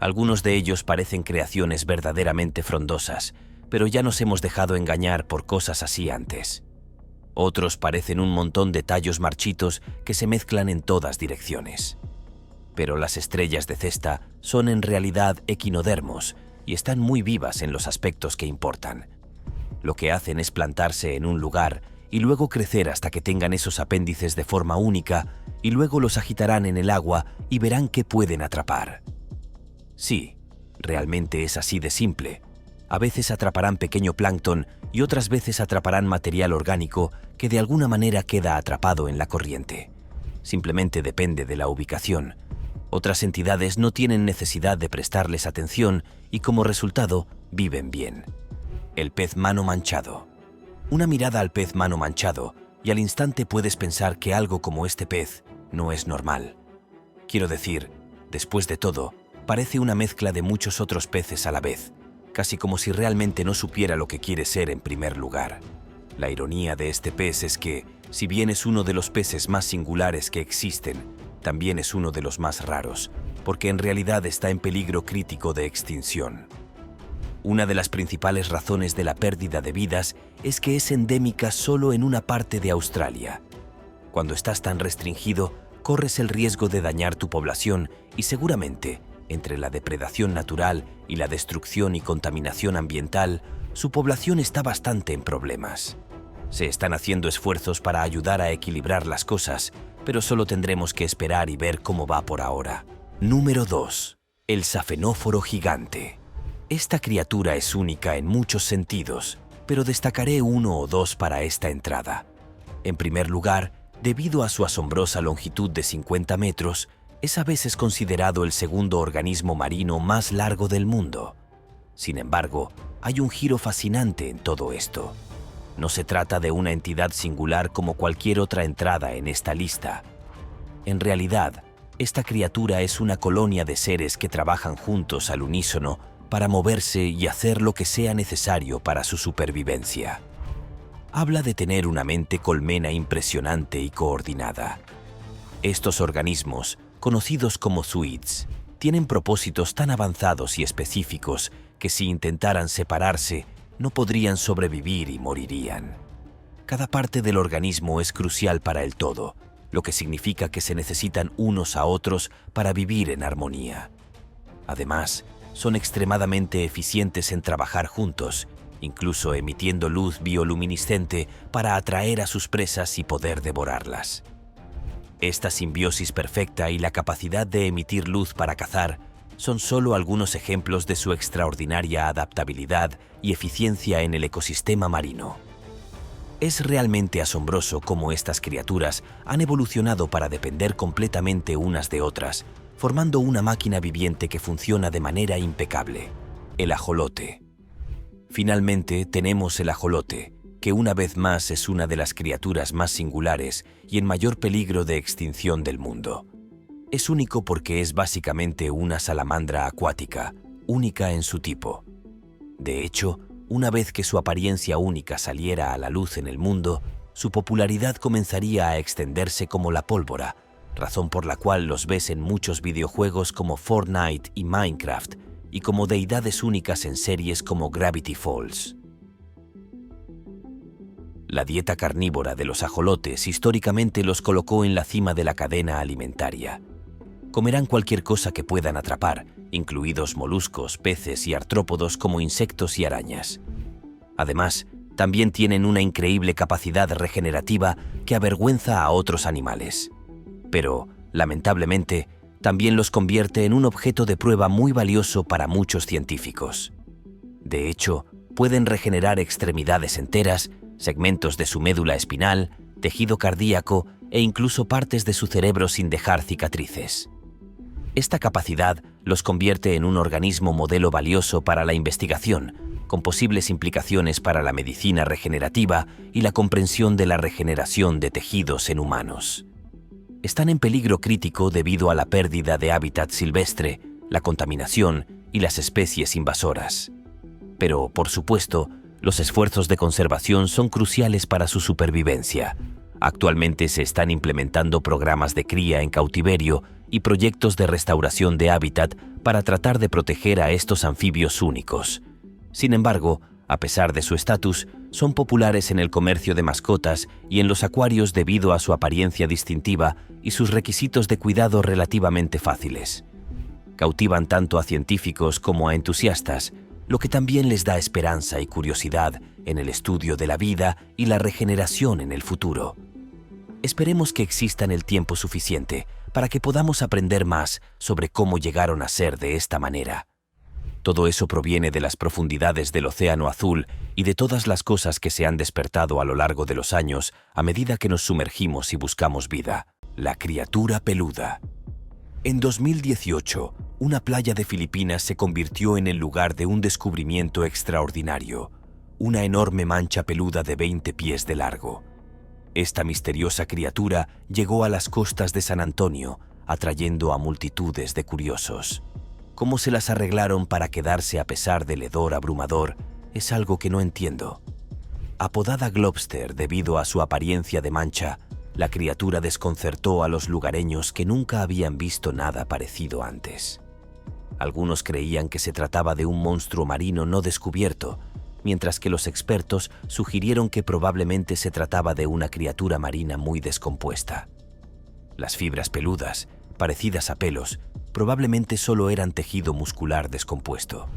Algunos de ellos parecen creaciones verdaderamente frondosas, pero ya nos hemos dejado engañar por cosas así antes. Otros parecen un montón de tallos marchitos que se mezclan en todas direcciones. Pero las estrellas de cesta son en realidad equinodermos y están muy vivas en los aspectos que importan. Lo que hacen es plantarse en un lugar y luego crecer hasta que tengan esos apéndices de forma única y luego los agitarán en el agua y verán qué pueden atrapar. Sí, realmente es así de simple. A veces atraparán pequeño plancton y otras veces atraparán material orgánico que de alguna manera queda atrapado en la corriente. Simplemente depende de la ubicación. Otras entidades no tienen necesidad de prestarles atención y como resultado viven bien. El pez mano manchado. Una mirada al pez mano manchado y al instante puedes pensar que algo como este pez no es normal. Quiero decir, después de todo, parece una mezcla de muchos otros peces a la vez, casi como si realmente no supiera lo que quiere ser en primer lugar. La ironía de este pez es que, si bien es uno de los peces más singulares que existen, también es uno de los más raros, porque en realidad está en peligro crítico de extinción. Una de las principales razones de la pérdida de vidas es que es endémica solo en una parte de Australia. Cuando estás tan restringido, corres el riesgo de dañar tu población y seguramente, entre la depredación natural y la destrucción y contaminación ambiental, su población está bastante en problemas. Se están haciendo esfuerzos para ayudar a equilibrar las cosas, pero solo tendremos que esperar y ver cómo va por ahora. Número 2. El safenóforo gigante. Esta criatura es única en muchos sentidos, pero destacaré uno o dos para esta entrada. En primer lugar, debido a su asombrosa longitud de 50 metros, es a veces considerado el segundo organismo marino más largo del mundo. Sin embargo, hay un giro fascinante en todo esto. No se trata de una entidad singular como cualquier otra entrada en esta lista. En realidad, esta criatura es una colonia de seres que trabajan juntos al unísono para moverse y hacer lo que sea necesario para su supervivencia. Habla de tener una mente colmena impresionante y coordinada. Estos organismos, conocidos como Zuids, tienen propósitos tan avanzados y específicos que si intentaran separarse, no podrían sobrevivir y morirían. Cada parte del organismo es crucial para el todo, lo que significa que se necesitan unos a otros para vivir en armonía. Además, son extremadamente eficientes en trabajar juntos, incluso emitiendo luz bioluminiscente para atraer a sus presas y poder devorarlas. Esta simbiosis perfecta y la capacidad de emitir luz para cazar son solo algunos ejemplos de su extraordinaria adaptabilidad y eficiencia en el ecosistema marino. Es realmente asombroso cómo estas criaturas han evolucionado para depender completamente unas de otras, formando una máquina viviente que funciona de manera impecable. El ajolote. Finalmente tenemos el ajolote, que una vez más es una de las criaturas más singulares y en mayor peligro de extinción del mundo. Es único porque es básicamente una salamandra acuática, única en su tipo. De hecho, una vez que su apariencia única saliera a la luz en el mundo, su popularidad comenzaría a extenderse como la pólvora, razón por la cual los ves en muchos videojuegos como Fortnite y Minecraft, y como deidades únicas en series como Gravity Falls. La dieta carnívora de los ajolotes históricamente los colocó en la cima de la cadena alimentaria. Comerán cualquier cosa que puedan atrapar, incluidos moluscos, peces y artrópodos como insectos y arañas. Además, también tienen una increíble capacidad regenerativa que avergüenza a otros animales. Pero, lamentablemente, también los convierte en un objeto de prueba muy valioso para muchos científicos. De hecho, pueden regenerar extremidades enteras, segmentos de su médula espinal, tejido cardíaco e incluso partes de su cerebro sin dejar cicatrices. Esta capacidad los convierte en un organismo modelo valioso para la investigación, con posibles implicaciones para la medicina regenerativa y la comprensión de la regeneración de tejidos en humanos. Están en peligro crítico debido a la pérdida de hábitat silvestre, la contaminación y las especies invasoras. Pero, por supuesto, los esfuerzos de conservación son cruciales para su supervivencia. Actualmente se están implementando programas de cría en cautiverio y proyectos de restauración de hábitat para tratar de proteger a estos anfibios únicos. Sin embargo, a pesar de su estatus, son populares en el comercio de mascotas y en los acuarios debido a su apariencia distintiva y sus requisitos de cuidado relativamente fáciles. Cautivan tanto a científicos como a entusiastas, lo que también les da esperanza y curiosidad en el estudio de la vida y la regeneración en el futuro. Esperemos que existan el tiempo suficiente para que podamos aprender más sobre cómo llegaron a ser de esta manera. Todo eso proviene de las profundidades del Océano Azul y de todas las cosas que se han despertado a lo largo de los años a medida que nos sumergimos y buscamos vida. La criatura peluda. En 2018, una playa de Filipinas se convirtió en el lugar de un descubrimiento extraordinario, una enorme mancha peluda de 20 pies de largo. Esta misteriosa criatura llegó a las costas de San Antonio, atrayendo a multitudes de curiosos. ¿Cómo se las arreglaron para quedarse a pesar del hedor abrumador? Es algo que no entiendo. Apodada Globster debido a su apariencia de mancha, la criatura desconcertó a los lugareños que nunca habían visto nada parecido antes. Algunos creían que se trataba de un monstruo marino no descubierto, mientras que los expertos sugirieron que probablemente se trataba de una criatura marina muy descompuesta. Las fibras peludas, parecidas a pelos, probablemente solo eran tejido muscular descompuesto.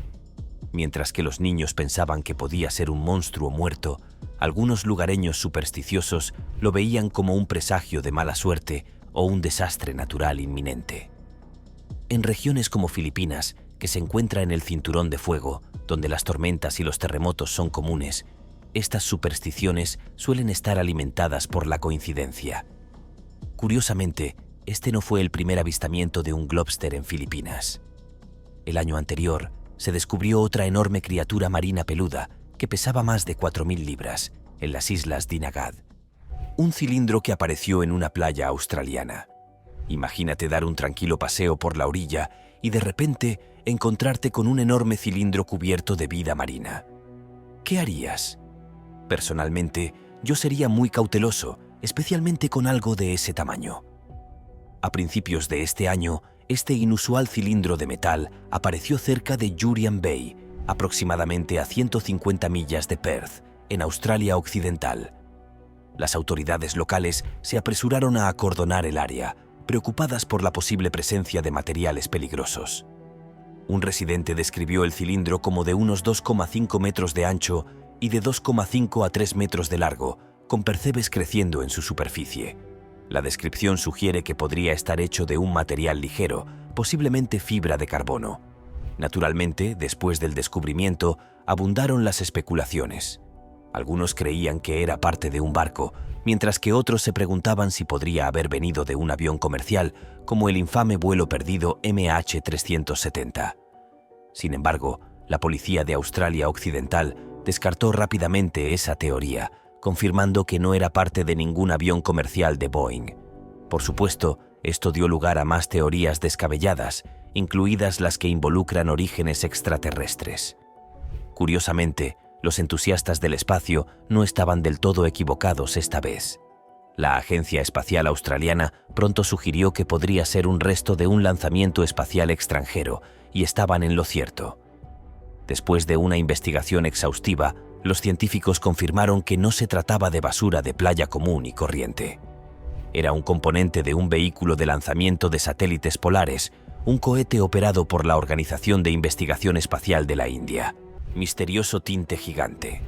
Mientras que los niños pensaban que podía ser un monstruo muerto, algunos lugareños supersticiosos lo veían como un presagio de mala suerte o un desastre natural inminente. En regiones como Filipinas, que se encuentra en el cinturón de fuego, donde las tormentas y los terremotos son comunes, estas supersticiones suelen estar alimentadas por la coincidencia. Curiosamente, este no fue el primer avistamiento de un globster en Filipinas. El año anterior, se descubrió otra enorme criatura marina peluda que pesaba más de 4.000 libras en las islas Dinagat. Un cilindro que apareció en una playa australiana. Imagínate dar un tranquilo paseo por la orilla y de repente encontrarte con un enorme cilindro cubierto de vida marina. ¿Qué harías? Personalmente, yo sería muy cauteloso, especialmente con algo de ese tamaño. A principios de este año, este inusual cilindro de metal apareció cerca de Jurien Bay, aproximadamente a 150 millas de Perth, en Australia Occidental. Las autoridades locales se apresuraron a acordonar el área, preocupadas por la posible presencia de materiales peligrosos. Un residente describió el cilindro como de unos 2,5 metros de ancho y de 2,5 a 3 metros de largo, con percebes creciendo en su superficie. La descripción sugiere que podría estar hecho de un material ligero, posiblemente fibra de carbono. Naturalmente, después del descubrimiento, abundaron las especulaciones. Algunos creían que era parte de un barco, mientras que otros se preguntaban si podría haber venido de un avión comercial, como el infame vuelo perdido MH370. Sin embargo, la policía de Australia Occidental descartó rápidamente esa teoría, confirmando que no era parte de ningún avión comercial de Boeing. Por supuesto, esto dio lugar a más teorías descabelladas, incluidas las que involucran orígenes extraterrestres. Curiosamente, los entusiastas del espacio no estaban del todo equivocados esta vez. La Agencia Espacial Australiana pronto sugirió que podría ser un resto de un lanzamiento espacial extranjero, y estaban en lo cierto. Después de una investigación exhaustiva, los científicos confirmaron que no se trataba de basura de playa común y corriente. Era un componente de un vehículo de lanzamiento de satélites polares, un cohete operado por la Organización de Investigación Espacial de la India. Misterioso tinte gigante.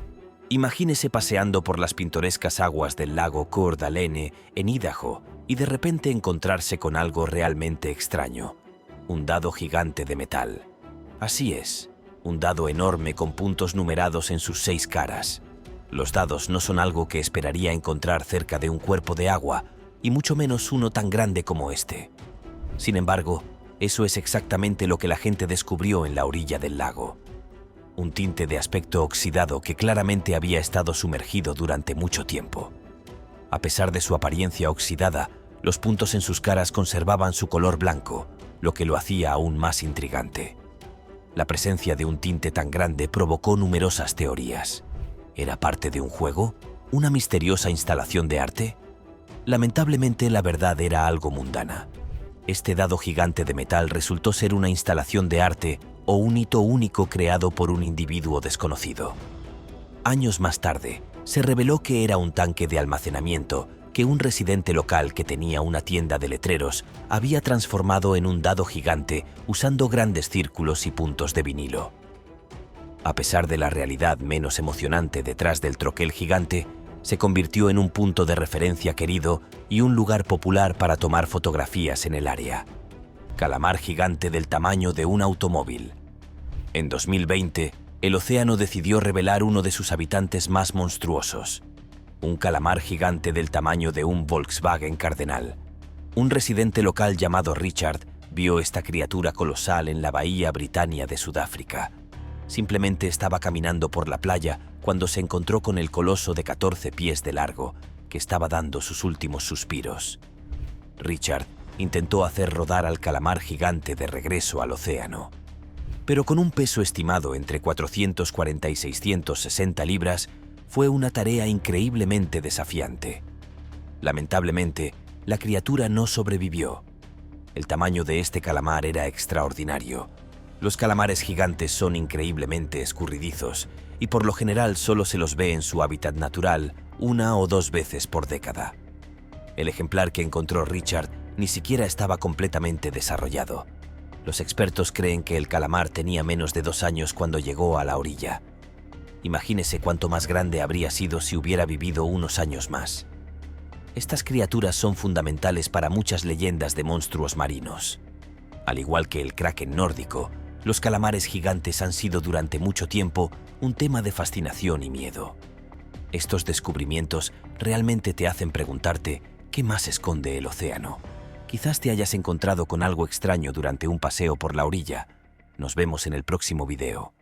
Imagínese paseando por las pintorescas aguas del lago Coeur d'Alene, en Idaho, y de repente encontrarse con algo realmente extraño. Un dado gigante de metal. Así es, un dado enorme con puntos numerados en sus 6 caras. Los dados no son algo que esperaría encontrar cerca de un cuerpo de agua, y mucho menos uno tan grande como este. Sin embargo, Eso es exactamente lo que la gente descubrió en la orilla del lago. Un tinte de aspecto oxidado que claramente había estado sumergido durante mucho tiempo. A pesar de su apariencia oxidada, los puntos en sus caras conservaban su color blanco, lo que lo hacía aún más intrigante. La presencia de un tinte tan grande provocó numerosas teorías. ¿Era parte de un juego? ¿Una misteriosa instalación de arte? Lamentablemente, la verdad era algo mundana. Este dado gigante de metal resultó ser una instalación de arte o un hito único creado por un individuo desconocido. Años más tarde, se reveló que era un tanque de almacenamiento que un residente local que tenía una tienda de letreros había transformado en un dado gigante usando grandes círculos y puntos de vinilo. A pesar de la realidad menos emocionante detrás del troquel gigante, se convirtió en un punto de referencia querido y un lugar popular para tomar fotografías en el área. Calamar gigante del tamaño de un automóvil. En 2020, el océano decidió revelar uno de sus habitantes más monstruosos. Un calamar gigante del tamaño de un Volkswagen Cardenal. Un residente local llamado Richard vio esta criatura colosal en la bahía Britannia de Sudáfrica. Simplemente estaba caminando por la playa cuando se encontró con el coloso de 14 pies de largo, que estaba dando sus últimos suspiros. Richard intentó hacer rodar al calamar gigante de regreso al océano. Pero con un peso estimado entre 440 y 660 libras, fue una tarea increíblemente desafiante. Lamentablemente, la criatura no sobrevivió. El tamaño de este calamar era extraordinario. Los calamares gigantes son increíblemente escurridizos y por lo general solo se los ve en su hábitat natural 1 o 2 veces por década. El ejemplar que encontró Richard ni siquiera estaba completamente desarrollado. Los expertos creen que el calamar tenía menos de 2 años cuando llegó a la orilla. Imagínese cuánto más grande habría sido si hubiera vivido unos años más. Estas criaturas son fundamentales para muchas leyendas de monstruos marinos. Al igual que el kraken nórdico, los calamares gigantes han sido durante mucho tiempo un tema de fascinación y miedo. Estos descubrimientos realmente te hacen preguntarte qué más esconde el océano. Quizás te hayas encontrado con algo extraño durante un paseo por la orilla. Nos vemos en el próximo video.